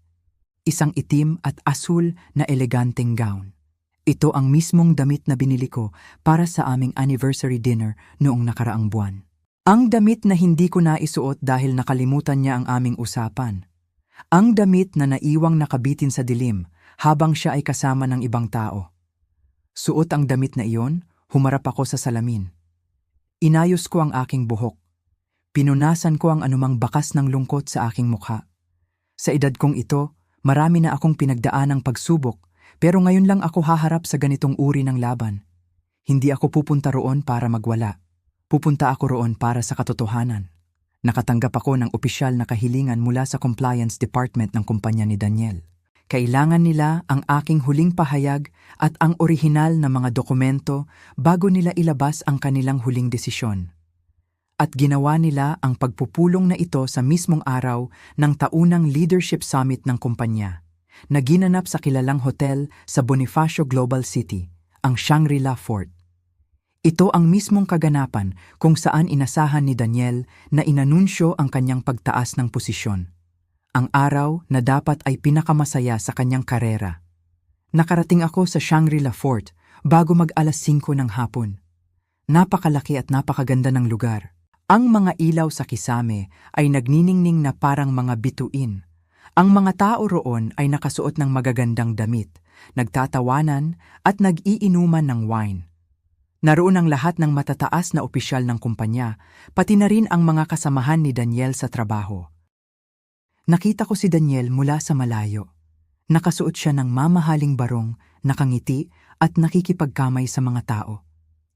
Isang itim at asul na eleganteng gown. Ito ang mismong damit na binili ko para sa aming anniversary dinner noong nakaraang buwan. Ang damit na hindi ko naisuot dahil nakalimutan niya ang aming usapan. Ang damit na naiwang nakabitin sa dilim habang siya ay kasama ng ibang tao. Suot ang damit na iyon, humarap ako sa salamin. Inayos ko ang aking buhok. Pinunasan ko ang anumang bakas ng lungkot sa aking mukha. Sa edad kong ito, marami na akong pinagdaanang pagsubok, pero ngayon lang ako haharap sa ganitong uri ng laban. Hindi ako pupunta roon para magwala. Pupunta ako roon para sa katotohanan. Nakatanggap ako ng opisyal na kahilingan mula sa compliance department ng kumpanya ni Daniel. Kailangan nila ang aking huling pahayag at ang orihinal na mga dokumento bago nila ilabas ang kanilang huling desisyon. At ginawa nila ang pagpupulong na ito sa mismong araw ng taunang leadership summit ng kumpanya, na ginanap sa kilalang hotel sa Bonifacio Global City, ang Shangri-La Fort. Ito ang mismong kaganapan kung saan inasahan ni Daniel na inanunsyo ang kanyang pagtaas ng posisyon. Ang araw na dapat ay pinakamasaya sa kanyang karera. Nakarating ako sa Shangri-La Fort bago mag-alas 5 ng hapon. Napakalaki at napakaganda ng lugar. Ang mga ilaw sa kisame ay nagniningning na parang mga bituin. Ang mga tao roon ay nakasuot ng magagandang damit, nagtatawanan at nag-iinuman ng wine. Naroon ang lahat ng matataas na opisyal ng kumpanya, pati na rin ang mga kasamahan ni Daniel sa trabaho. Nakita ko si Daniel mula sa malayo. Nakasuot siya ng mamahaling barong, nakangiti at nakikipagkamay sa mga tao.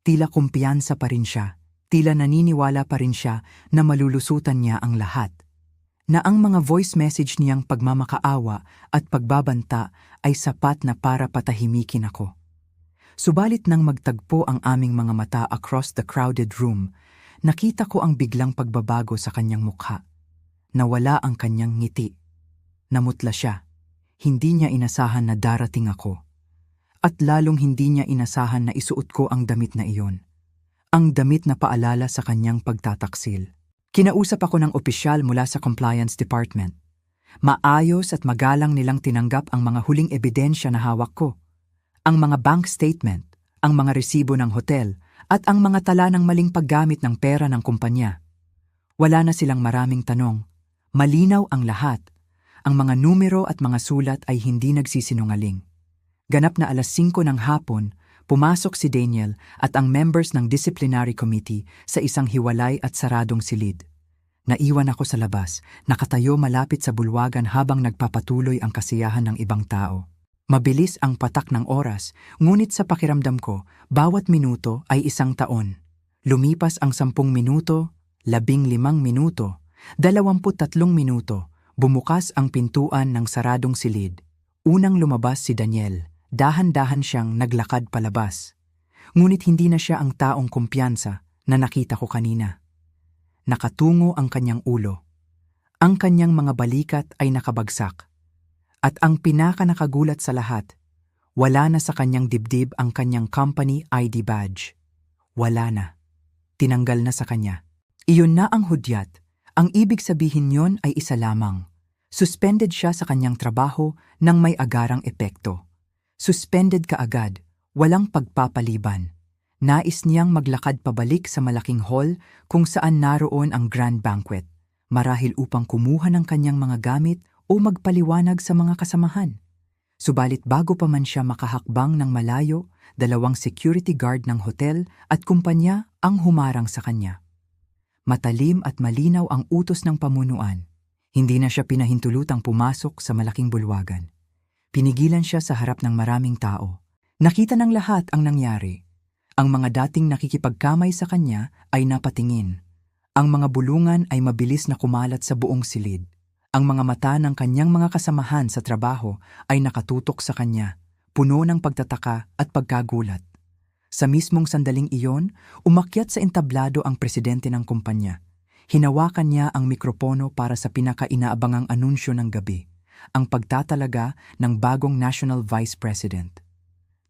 Tila kumpiyansa pa rin siya, tila naniniwala pa rin siya na malulusutan niya ang lahat. Na ang mga voice message niyang pagmamakaawa at pagbabanta ay sapat na para patahimikin ako. Subalit nang magtagpo ang aming mga mata across the crowded room, nakita ko ang biglang pagbabago sa kanyang mukha. Nawala ang kanyang ngiti. Namutla siya. Hindi niya inasahan na darating ako. At lalong hindi niya inasahan na isuot ko ang damit na iyon. Ang damit na paalala sa kanyang pagtataksil. Kinausap ako ng opisyal mula sa compliance department. Maayos at magalang nilang tinanggap ang mga huling ebidensya na hawak ko. Ang mga bank statement, ang mga resibo ng hotel, at ang mga tala ng maling paggamit ng pera ng kumpanya. Wala na silang maraming tanong. Malinaw ang lahat. Ang mga numero at mga sulat ay hindi nagsisinungaling. Ganap na alas 5 ng hapon, pumasok si Daniel at ang members ng disciplinary committee sa isang hiwalay at saradong silid. Naiwan ako sa labas, nakatayo malapit sa bulwagan habang nagpapatuloy ang kasiyahan ng ibang tao. Mabilis ang patak ng oras, ngunit sa pakiramdam ko, bawat minuto ay isang taon. Lumipas ang 10 minuto, 15 minuto, 23 minuto, bumukas ang pintuan ng saradong silid. Unang lumabas si Daniel, dahan-dahan siyang naglakad palabas. Ngunit hindi na siya ang taong kumpiyansa na nakita ko kanina. Nakatungo ang kanyang ulo. Ang kanyang mga balikat ay nakabagsak. At ang pinakanakagulat sa lahat, wala na sa kanyang dibdib ang kanyang company ID badge. Wala na. Tinanggal na sa kanya. Iyon na ang hudyat. Ang ibig sabihin yon ay isa lamang. Suspended siya sa kanyang trabaho nang may agarang epekto. Suspended kaagad, walang pagpapaliban. Nais niyang maglakad pabalik sa malaking hall kung saan naroon ang grand banquet, marahil upang kumuha ng kanyang mga gamit o magpaliwanag sa mga kasamahan. Subalit bago pa man siya makahakbang ng malayo, 2 security guard ng hotel at kumpanya ang humarang sa kanya. Matalim at malinaw ang utos ng pamunuan. Hindi na siya pinahintulutang pumasok sa malaking bulwagan. Pinigilan siya sa harap ng maraming tao. Nakita ng lahat ang nangyari. Ang mga dating nakikipagkamay sa kanya ay napatingin. Ang mga bulungan ay mabilis na kumalat sa buong silid. Ang mga mata ng kanyang mga kasamahan sa trabaho ay nakatutok sa kanya, puno ng pagtataka at pagkagulat. Sa mismong sandaling iyon, umakyat sa entablado ang presidente ng kumpanya. Hinawakan niya ang mikropono para sa pinakainaabangang anunsyo ng gabi, ang pagtatalaga ng bagong National Vice President.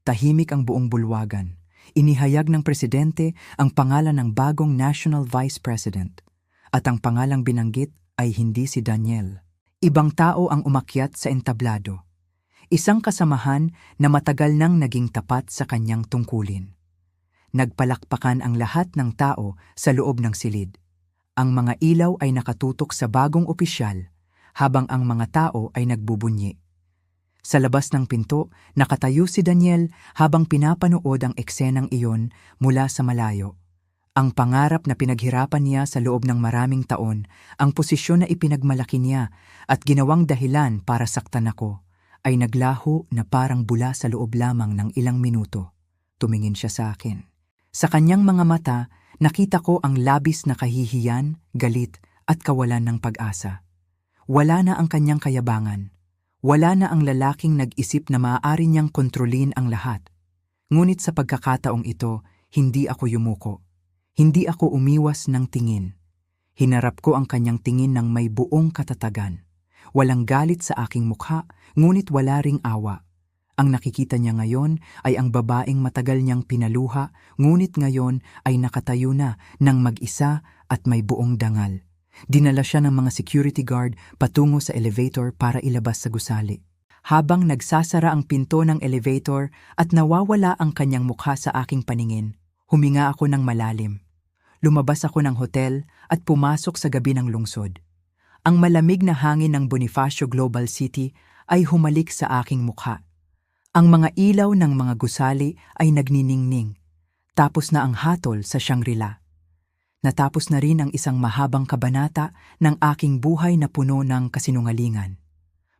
Tahimik ang buong bulwagan. Inihayag ng presidente ang pangalan ng bagong National Vice President. At ang pangalang binanggit ay hindi si Daniel. Ibang tao ang umakyat sa entablado. Isang kasamahan na matagal nang naging tapat sa kanyang tungkulin. Nagpalakpakan ang lahat ng tao sa loob ng silid. Ang mga ilaw ay nakatutok sa bagong opisyal, habang ang mga tao ay nagbubunyi. Sa labas ng pinto, nakatayo si Daniel habang pinapanood ang eksenang iyon mula sa malayo. Ang pangarap na pinaghirapan niya sa loob ng maraming taon, ang posisyon na ipinagmalaki niya at ginawang dahilan para saktan ako, ay naglaho na parang bula sa loob lamang ng ilang minuto. Tumingin siya sa akin. Sa kanyang mga mata, nakita ko ang labis na kahihiyan, galit at kawalan ng pag-asa. Wala na ang kanyang kayabangan. Wala na ang lalaking nag-isip na maaari niyang kontrolin ang lahat. Ngunit sa pagkakataong ito, hindi ako yumuko. Hindi ako umiwas ng tingin. Hinarap ko ang kanyang tingin ng may buong katatagan. Walang galit sa aking mukha, ngunit wala ring awa. Ang nakikita niya ngayon ay ang babaeng matagal niyang pinaluha, ngunit ngayon ay nakatayo na ng mag-isa at may buong dangal. Dinala siya ng mga security guard patungo sa elevator para ilabas sa gusali. Habang nagsasara ang pinto ng elevator at nawawala ang kanyang mukha sa aking paningin, huminga ako ng malalim. Lumabas ako ng hotel at pumasok sa gabi ng lungsod. Ang malamig na hangin ng Bonifacio Global City ay humalik sa aking mukha. Ang mga ilaw ng mga gusali ay nagniningning. Tapos na ang hatol sa Shangri-La. Natapos na rin ang isang mahabang kabanata ng aking buhay na puno ng kasinungalingan.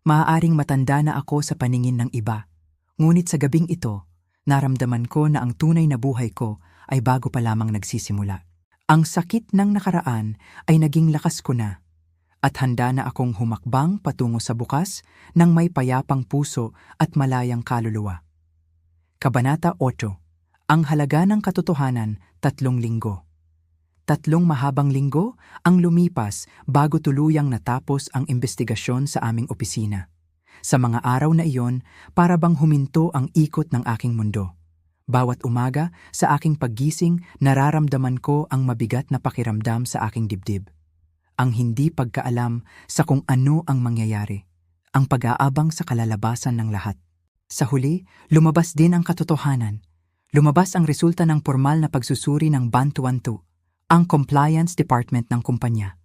Maaaring matanda na ako sa paningin ng iba. Ngunit sa gabing ito, naramdaman ko na ang tunay na buhay ko ay bago pa lamang nagsisimula. Ang sakit ng nakaraan ay naging lakas ko na, at handa na akong humakbang patungo sa bukas ng may payapang puso at malayang kaluluwa. Kabanata 8. Ang halaga ng katotohanan, 3 linggo. 3 mahabang linggo ang lumipas bago tuluyang natapos ang investigasyon sa aming opisina. Sa mga araw na iyon, para bang huminto ang ikot ng aking mundo. Bawat umaga, sa aking paggising, nararamdaman ko ang mabigat na pakiramdam sa aking dibdib. Ang hindi pagkaalam sa kung ano ang mangyayari. Ang pag-aabang sa kalalabasan ng lahat. Sa huli, lumabas din ang katotohanan. Lumabas ang resulta ng formal na pagsusuri ng Bantuantu, ang compliance department ng kumpanya.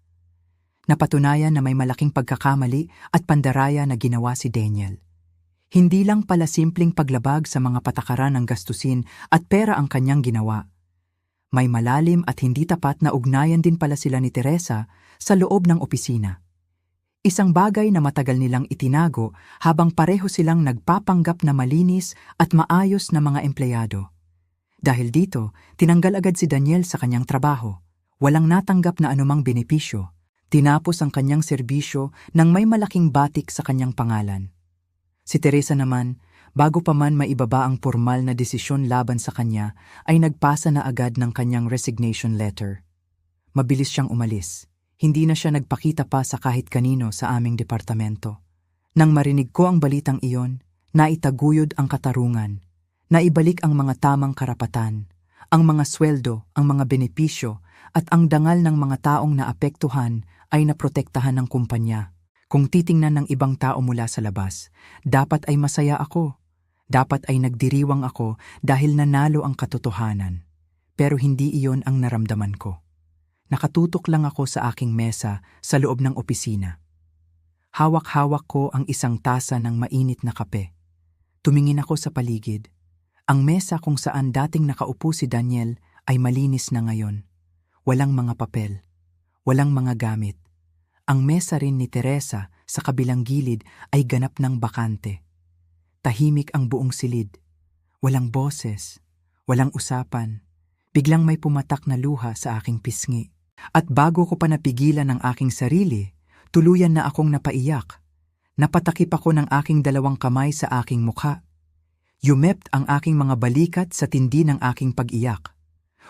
Napatunayan na may malaking pagkakamali at pandaraya na ginawa si Daniel. Hindi lang pala simpleng paglabag sa mga patakaran ng gastusin at pera ang kanyang ginawa. May malalim at hindi tapat na ugnayan din pala sila ni Teresa sa loob ng opisina. Isang bagay na matagal nilang itinago habang pareho silang nagpapanggap na malinis at maayos na mga empleyado. Dahil dito, tinanggal agad si Daniel sa kanyang trabaho. Walang natanggap na anumang benepisyo. Tinapos ang kanyang serbisyo nang may malaking batik sa kanyang pangalan. Si Teresa naman, bago pa man maibaba ang formal na desisyon laban sa kanya, ay nagpasa na agad ng kanyang resignation letter. Mabilis siyang umalis. Hindi na siya nagpakita pa sa kahit kanino sa aming departamento. Nang marinig ko ang balitang iyon, naitaguyod ang katarungan. Naibalik ang mga tamang karapatan, ang mga sweldo, ang mga benepisyo, at ang dangal ng mga taong naapektuhan ay naprotektahan ng kumpanya. Kung titingnan ng ibang tao mula sa labas, dapat ay masaya ako. Dapat ay nagdiriwang ako dahil nanalo ang katotohanan. Pero hindi iyon ang naramdaman ko. Nakatutok lang ako sa aking mesa sa loob ng opisina. Hawak-hawak ko ang isang tasa ng mainit na kape. Tumingin ako sa paligid. Ang mesa kung saan dating nakaupo si Daniel ay malinis na ngayon. Walang mga papel. Walang mga gamit. Ang mesa rin ni Teresa sa kabilang gilid ay ganap ng bakante. Tahimik ang buong silid. Walang boses, walang usapan. Biglang may pumatak na luha sa aking pisngi. At bago ko pa napigilan ang aking sarili, tuluyan na akong napaiyak. Napatakip ako ng aking 2 kamay sa aking mukha. Yumept ang aking mga balikat sa tindi ng aking pag-iyak.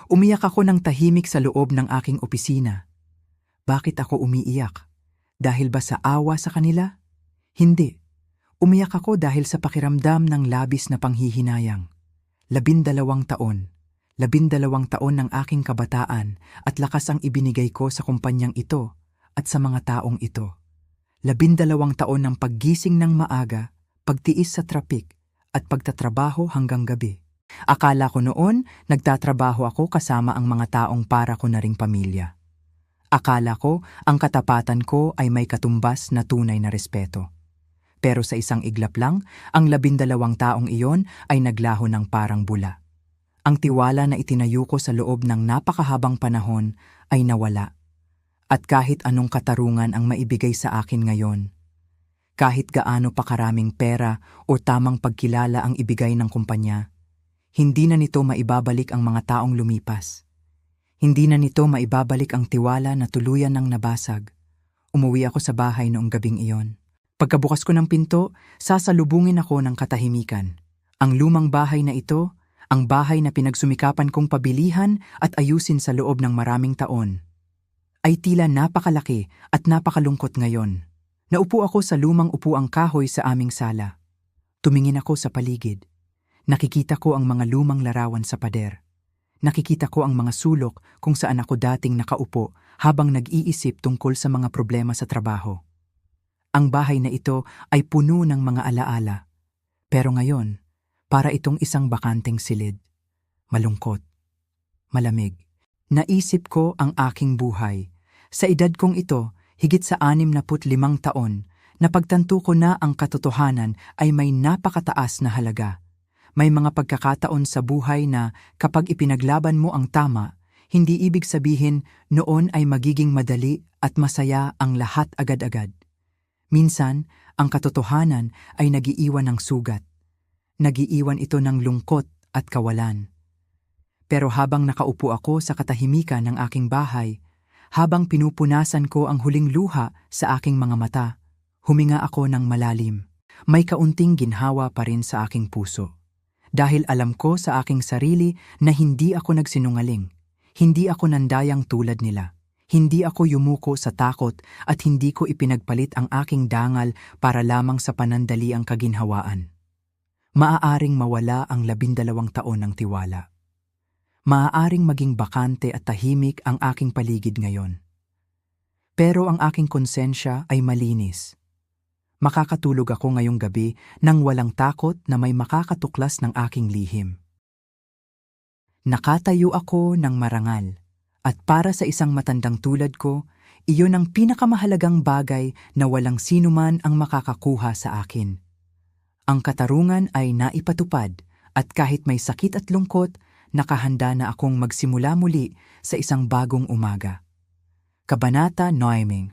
Umiyak ako ng tahimik sa loob ng aking opisina. Bakit ako umiiyak? Dahil ba sa awa sa kanila? Hindi. Umiyak ako dahil sa pakiramdam ng labis na panghihinayang. 12 taon. 12 taon ng aking kabataan at lakas ang ibinigay ko sa kumpanyang ito at sa mga taong ito. 12 taon ng paggising ng maaga, pagtiis sa trapik at pagtatrabaho hanggang gabi. Akala ko noon nagtatrabaho ako kasama ang mga taong para ko na ring pamilya. Akala ko ang katapatan ko ay may katumbas na tunay na respeto. Pero sa isang iglap lang, ang 12 taong iyon ay naglaho ng parang bula. Ang tiwala na itinayo ko sa loob ng napakahabang panahon ay nawala. At kahit anong katarungan ang maibigay sa akin ngayon, kahit gaano pa karaming pera o tamang pagkilala ang ibigay ng kumpanya, hindi na nito maibabalik ang mga taong lumipas. Hindi na nito maibabalik ang tiwala na tuluyan ng nabasag. Umuwi ako sa bahay noong gabing iyon. Pagkabukas ko ng pinto, sasalubungin ako ng katahimikan. Ang lumang bahay na ito, ang bahay na pinagsumikapan kong pabilihan at ayusin sa loob ng maraming taon, ay tila napakalaki at napakalungkot ngayon. Naupo ako sa lumang upuang kahoy sa aming sala. Tumingin ako sa paligid. Nakikita ko ang mga lumang larawan sa pader. Nakikita ko ang mga sulok kung saan ako dating nakaupo habang nag-iisip tungkol sa mga problema sa trabaho. Ang bahay na ito ay puno ng mga alaala. Pero ngayon, para itong isang bakanteng silid. Malungkot. Malamig. Naisip ko ang aking buhay. Sa edad kong ito, higit sa 65 taon, napagtanto ko na ang katotohanan ay may napakataas na halaga. May mga pagkakataon sa buhay na kapag ipinaglaban mo ang tama, hindi ibig sabihin noon ay magiging madali at masaya ang lahat agad-agad. Minsan, ang katotohanan ay nagiiwan ng sugat. Nagiiwan ito ng lungkot at kawalan. Pero habang nakaupo ako sa katahimikan ng aking bahay, habang pinupunasan ko ang huling luha sa aking mga mata, huminga ako ng malalim. May kaunting ginhawa pa rin sa aking puso. Dahil alam ko sa aking sarili na hindi ako nagsinungaling. Hindi ako nandayang tulad nila. Hindi ako yumuko sa takot at hindi ko ipinagpalit ang aking dangal para lamang sa panandali ang kaginhawaan. Maaaring mawala ang 12 taon ng tiwala. Maaaring maging bakante at tahimik ang aking paligid ngayon. Pero ang aking konsensya ay malinis. Makakatulog ako ngayong gabi nang walang takot na may makakatuklas ng aking lihim. Nakatayo ako ng marangal, at para sa isang matandang tulad ko, iyon ang pinakamahalagang bagay na walang sinuman ang makakakuha sa akin. Ang katarungan ay naipatupad at kahit may sakit at lungkot, nakahanda na akong magsimula muli sa isang bagong umaga. Kabanata 9.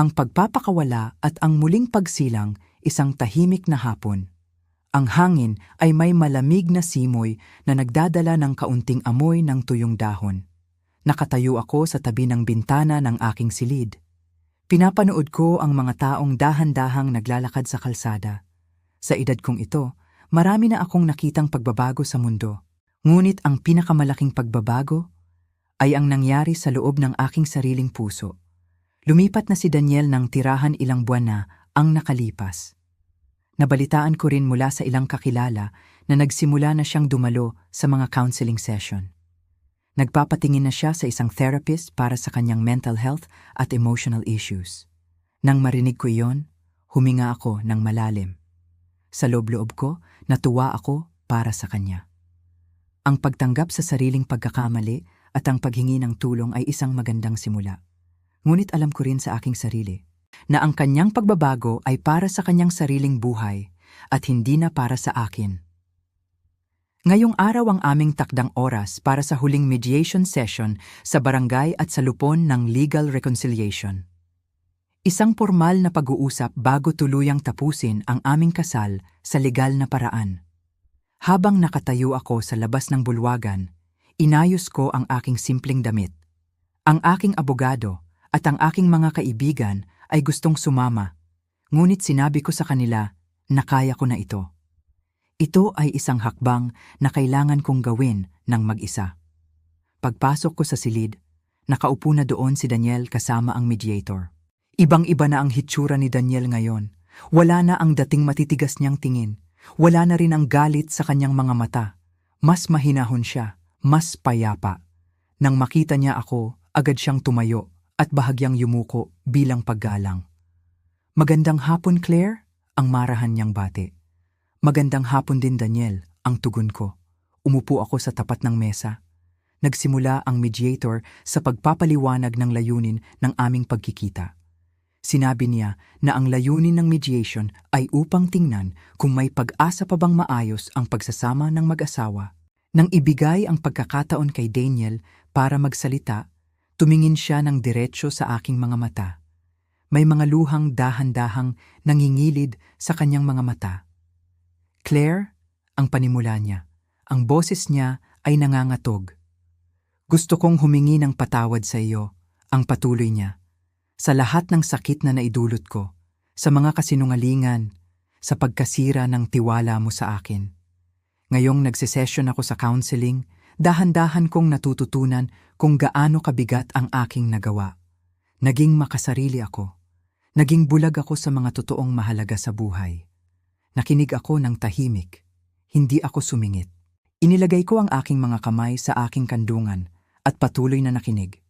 Ang pagpapakawala at ang muling pagsilang, isang tahimik na hapon. Ang hangin ay may malamig na simoy na nagdadala ng kaunting amoy ng tuyong dahon. Nakatayo ako sa tabi ng bintana ng aking silid. Pinapanood ko ang mga taong dahan-dahang naglalakad sa kalsada. Sa edad kong ito, marami na akong nakitang pagbabago sa mundo. Ngunit ang pinakamalaking pagbabago ay ang nangyari sa loob ng aking sariling puso. Lumipat na si Daniel ng tirahan ilang buwan na ang nakalipas. Nabalitaan ko rin mula sa ilang kakilala na nagsimula na siyang dumalo sa mga counseling session. Nagpapatingin na siya sa isang therapist para sa kanyang mental health at emotional issues. Nang marinig ko iyon, huminga ako ng malalim. Sa loob-loob ko, natuwa ako para sa kanya. Ang pagtanggap sa sariling pagkakamali at ang paghingi ng tulong ay isang magandang simula. Ngunit alam ko rin sa aking sarili na ang kanyang pagbabago ay para sa kanyang sariling buhay at hindi na para sa akin. Ngayong araw ang aming takdang oras para sa huling mediation session sa barangay at sa lupon ng legal reconciliation. Isang formal na pag-uusap bago tuluyang tapusin ang aming kasal sa legal na paraan. Habang nakatayo ako sa labas ng bulwagan, inayos ko ang aking simpleng damit. Ang aking abogado at ang aking mga kaibigan ay gustong sumama, ngunit sinabi ko sa kanila na kaya ko na ito. Ito ay isang hakbang na kailangan kong gawin ng mag-isa. Pagpasok ko sa silid, nakaupo na doon si Daniel kasama ang mediator. Ibang-iba na ang hitsura ni Daniel ngayon. Wala na ang dating matitigas niyang tingin. Wala na rin ang galit sa kanyang mga mata. Mas mahinahon siya, mas payapa. Nang makita niya ako, agad siyang tumayo at bahagyang yumuko bilang paggalang. Magandang hapon, Claire, ang marahan niyang bati. Magandang hapon din, Daniel, ang tugon ko. Umupo ako sa tapat ng mesa. Nagsimula ang mediator sa pagpapaliwanag ng layunin ng aming pagkikita. Sinabi niya na ang layunin ng mediation ay upang tingnan kung may pag-asa pa bang maayos ang pagsasama ng mag-asawa. Nang ibigay ang pagkakataon kay Daniel para magsalita, tumingin siya ng diretsyo sa aking mga mata. May mga luhang dahan-dahang nangingilid sa kanyang mga mata. Claire, ang panimula niya. Ang boses niya ay nangangatog. Gusto kong humingi ng patawad sa iyo, ang patuloy niya. Sa lahat ng sakit na naidulot ko, sa mga kasinungalingan, sa pagkasira ng tiwala mo sa akin. Ngayong nagsisesyon ako sa counseling, dahan-dahan kong natututunan kung gaano kabigat ang aking nagawa. Naging makasarili ako. Naging bulag ako sa mga totoong mahalaga sa buhay. Nakinig ako ng tahimik. Hindi ako sumingit. Inilagay ko ang aking mga kamay sa aking kandungan at patuloy na nakinig.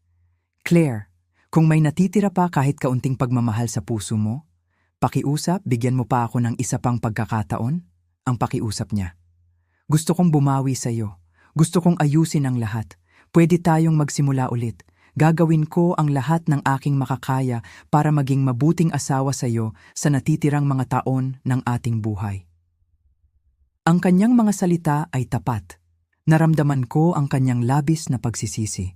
Claire, kung may natitira pa kahit kaunting pagmamahal sa puso mo, pakiusap, bigyan mo pa ako ng isa pang pagkakataon, ang pakiusap niya. Gusto kong bumawi sa iyo. Gusto kong ayusin ang lahat. Pwede tayong magsimula ulit. Gagawin ko ang lahat ng aking makakaya para maging mabuting asawa sa iyo sa natitirang mga taon ng ating buhay. Ang kanyang mga salita ay tapat. Naramdaman ko ang kanyang labis na pagsisisi.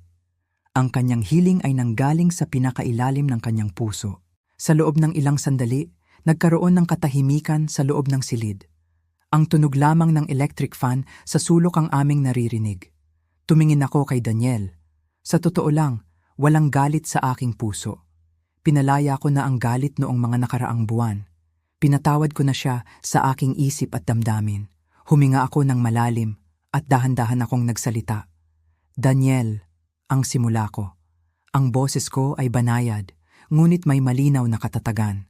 Ang kanyang hiling ay nanggaling sa pinakailalim ng kanyang puso. Sa loob ng ilang sandali, nagkaroon ng katahimikan sa loob ng silid. Ang tunog lamang ng electric fan sa sulok ang aming naririnig. Tumingin ako kay Daniel. Sa totoo lang, walang galit sa aking puso. Pinalaya ko na ang galit noong mga nakaraang buwan. Pinatawad ko na siya sa aking isip at damdamin. Huminga ako ng malalim at dahan-dahan akong nagsalita. Daniel, ang simula ko. Ang boses ko ay banayad, ngunit may malinaw na katatagan.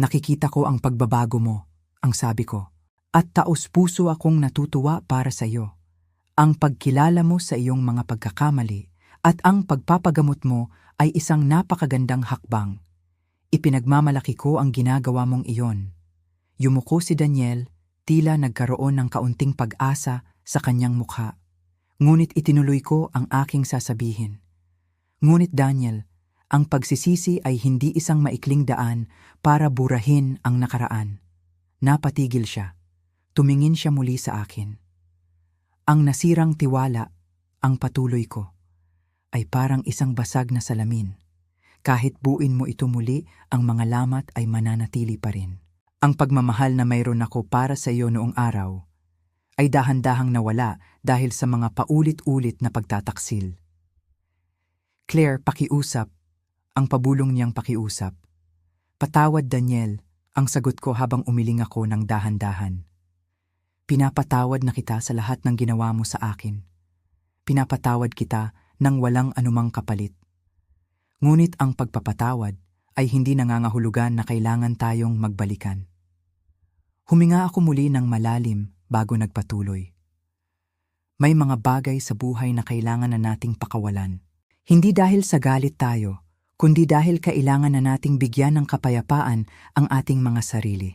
Nakikita ko ang pagbabago mo, ang sabi ko. At taos-puso akong natutuwa para sa iyo. Ang pagkilala mo sa iyong mga pagkakamali at ang pagpapagamot mo ay isang napakagandang hakbang. Ipinagmamalaki ko ang ginagawa mong iyon. Yumuko si Daniel, tila nagkaroon ng kaunting pag-asa sa kanyang mukha. Ngunit itinuloy ko ang aking sasabihin. Ngunit Daniel, ang pagsisisi ay hindi isang maikling daan para burahin ang nakaraan. Napatigil siya. Tumingin siya muli sa akin. Ang nasirang tiwala, ang patuloy ko, ay parang isang basag na salamin. Kahit buuin mo ito muli, ang mga lamat ay mananatili pa rin. Ang pagmamahal na mayroon ako para sa iyo noong araw ay dahan-dahang nawala dahil sa mga paulit-ulit na pagtataksil. Claire, pakiusap, ang pabulong niyang pakiusap. Patawad Daniel, ang sagot ko habang umiling ako ng dahan-dahan. Pinapatawad na kita sa lahat ng ginawa mo sa akin. Pinapatawad kita nang walang anumang kapalit. Ngunit ang pagpapatawad ay hindi nangangahulugan na kailangan tayong magbalikan. Huminga ako muli ng malalim bago nagpatuloy. May mga bagay sa buhay na kailangan na nating pakawalan. Hindi dahil sa galit tayo, kundi dahil kailangan na nating bigyan ng kapayapaan ang ating mga sarili.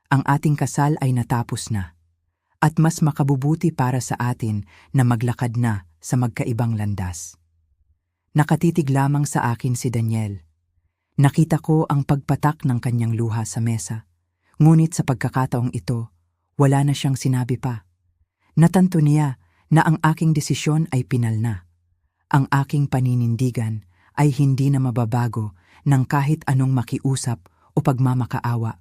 Ang ating kasal ay natapos na. At mas makabubuti para sa atin na maglakad na sa magkaibang landas. Nakatitig lamang sa akin si Daniel. Nakita ko ang pagpatak ng kanyang luha sa mesa. Ngunit sa pagkakataong ito, wala na siyang sinabi pa. Natanto niya na ang aking desisyon ay pinal na. Ang aking paninindigan ay hindi na mababago ng kahit anong makiusap o pagmamakaawa.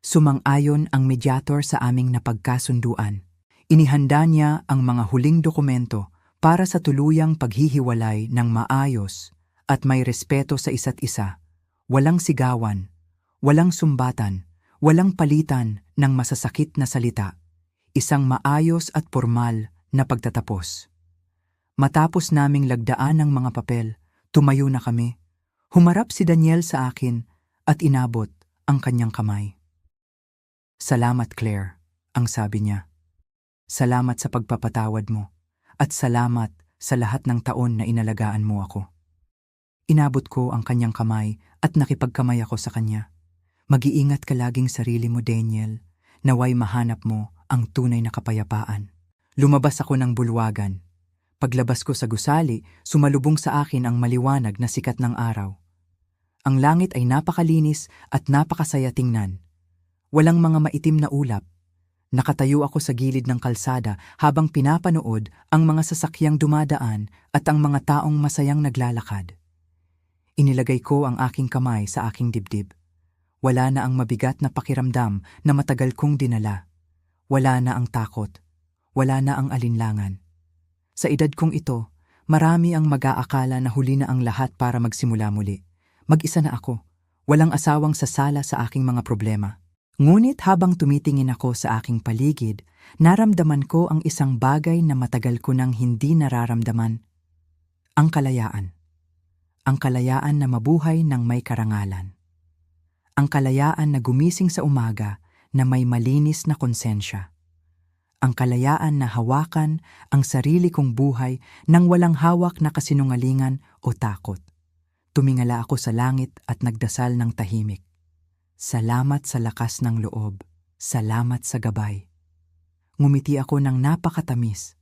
Sumang-ayon ang mediator sa aming napagkasunduan. Inihanda niya ang mga huling dokumento para sa tuluyang paghihiwalay ng maayos at may respeto sa isa't isa. Walang sigawan, walang sumbatan, walang palitan ng masasakit na salita. Isang maayos at formal na pagtatapos. Matapos naming lagdaan ng mga papel, tumayo na kami. Humarap si Daniel sa akin at inabot ang kanyang kamay. Salamat Claire, ang sabi niya. Salamat sa pagpapatawad mo at salamat sa lahat ng taon na inalagaan mo ako. Inabot ko ang kanyang kamay at nakipagkamay ako sa kanya. Mag-iingat ka laging sarili mo Daniel, naway mahanap mo ang tunay na kapayapaan. Lumabas ako ng bulwagan. Paglabas ko sa gusali, sumalubong sa akin ang maliwanag na sikat ng araw. Ang langit ay napakalinis at napakasaya tingnan. Walang mga maitim na ulap, Nakatayo ako sa gilid ng kalsada habang pinapanood ang mga sasakyang dumadaan at ang mga taong masayang naglalakad. Inilagay ko ang aking kamay sa aking dibdib. Wala na ang mabigat na pakiramdam na matagal kong dinala. Wala na ang takot. Wala na ang alinlangan. Sa edad kong ito, marami ang mag-aakala na huli na ang lahat para magsimula muli. Mag-isa na ako. Walang asawang sasala sa aking mga problema. Ngunit habang tumitingin ako sa aking paligid, naramdaman ko ang isang bagay na matagal ko nang hindi nararamdaman. Ang kalayaan. Ang kalayaan na mabuhay ng may karangalan. Ang kalayaan na gumising sa umaga na may malinis na konsensya. Ang kalayaan na hawakan ang sarili kong buhay nang walang hawak na kasinungalingan o takot. Tumingala ako sa langit at nagdasal ng tahimik. Salamat sa lakas ng loob. Salamat sa gabay. Ngumiti ako ng napakatamis.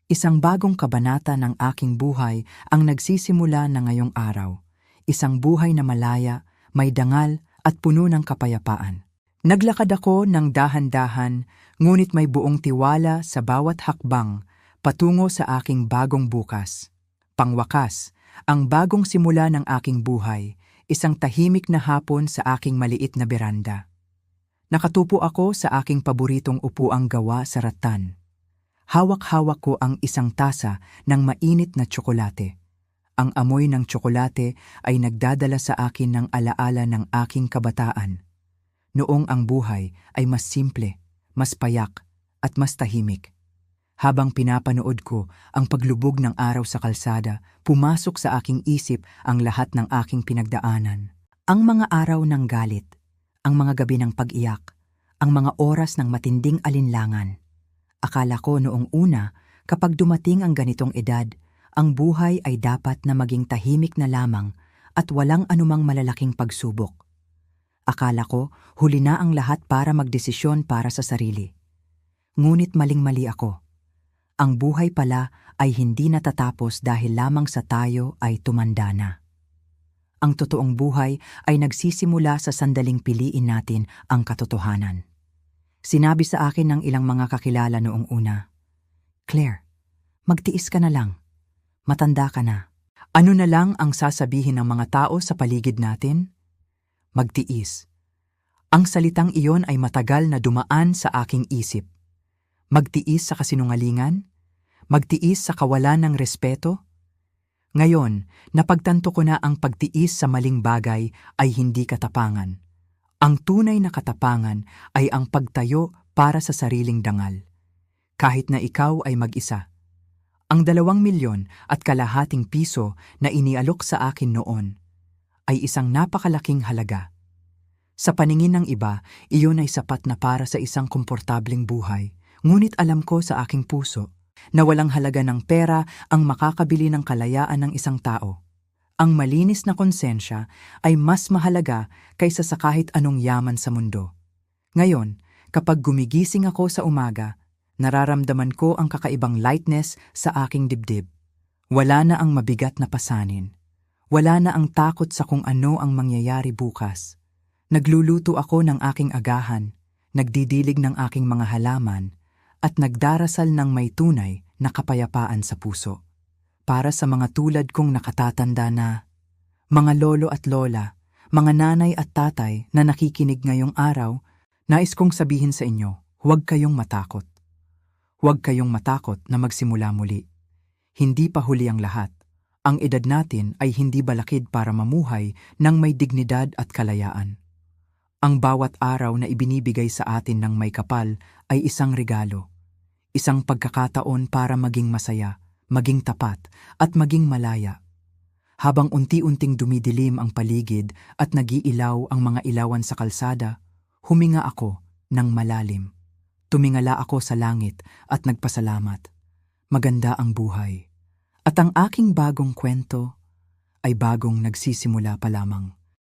Isang bagong kabanata ng aking buhay ang nagsisimula na ngayong araw. Isang buhay na malaya, may dangal at puno ng kapayapaan. Naglakad ako ng dahan-dahan, ngunit may buong tiwala sa bawat hakbang patungo sa aking bagong bukas. Pangwakas, ang bagong simula ng aking buhay, isang tahimik na hapon sa aking maliit na beranda. Nakatupo ako sa aking paboritong upuang gawa sa rattan. Hawak-hawak ko ang isang tasa ng mainit na tsokolate. Ang amoy ng tsokolate ay nagdadala sa akin ng alaala ng aking kabataan. Noong ang buhay ay mas simple, mas payak, at mas tahimik. Habang pinapanood ko ang paglubog ng araw sa kalsada, pumasok sa aking isip ang lahat ng aking pinagdaanan. Ang mga araw ng galit, ang mga gabi ng pag-iyak, ang mga oras ng matinding alinlangan. Akala ko noong una, kapag dumating ang ganitong edad, ang buhay ay dapat na maging tahimik na lamang at walang anumang malalaking pagsubok. Akala ko huli na ang lahat para magdesisyon para sa sarili. Ngunit maling-mali ako. Ang buhay pala ay hindi natatapos dahil lamang sa tayo ay tumanda na. Ang totoong buhay ay nagsisimula sa sandaling piliin natin ang katotohanan. Sinabi sa akin ng ilang mga kakilala noong una, "Claire, magtiis ka na lang. Matanda ka na." Ano na lang ang sasabihin ng mga tao sa paligid natin? Magtiis. Ang salitang iyon ay matagal na dumaan sa aking isip. Magtiis sa kasinungalingan? Magtiis sa kawalan ng respeto? Ngayon, napagtanto ko na ang pagtiis sa maling bagay ay hindi katapangan. Ang tunay na katapangan ay ang pagtayo para sa sariling dangal. Kahit na ikaw ay mag-isa. Ang 2,000,000 at kalahating piso na inialok sa akin noon ay isang napakalaking halaga. Sa paningin ng iba, iyon ay sapat na para sa isang komportableng buhay. Ngunit alam ko sa aking puso na walang halaga ng pera ang makakabili ng kalayaan ng isang tao. Ang malinis na konsensya ay mas mahalaga kaysa sa kahit anong yaman sa mundo. Ngayon, kapag gumigising ako sa umaga, nararamdaman ko ang kakaibang lightness sa aking dibdib. Wala na ang mabigat na pasanin. Wala na ang takot sa kung ano ang mangyayari bukas. Nagluluto ako ng aking agahan, nagdidilig ng aking mga halaman, at nagdarasal ng may tunay na kapayapaan sa puso. Para sa mga tulad kong nakatatanda na, mga lolo at lola, mga nanay at tatay na nakikinig ngayong araw, nais kong sabihin sa inyo, huwag kayong matakot. Huwag kayong matakot na magsimula muli. Hindi pa huli ang lahat. Ang edad natin ay hindi balakid para mamuhay ng may dignidad at kalayaan. Ang bawat araw na ibinibigay sa atin ng may kapal ay isang regalo. Isang pagkakataon para maging masaya, maging tapat, at maging malaya. Habang unti-unting dumidilim ang paligid at nag-iilaw ang mga ilawan sa kalsada, huminga ako ng malalim. Tumingala ako sa langit at nagpasalamat. Maganda ang buhay. At ang aking bagong kwento ay bagong nagsisimula pa lamang.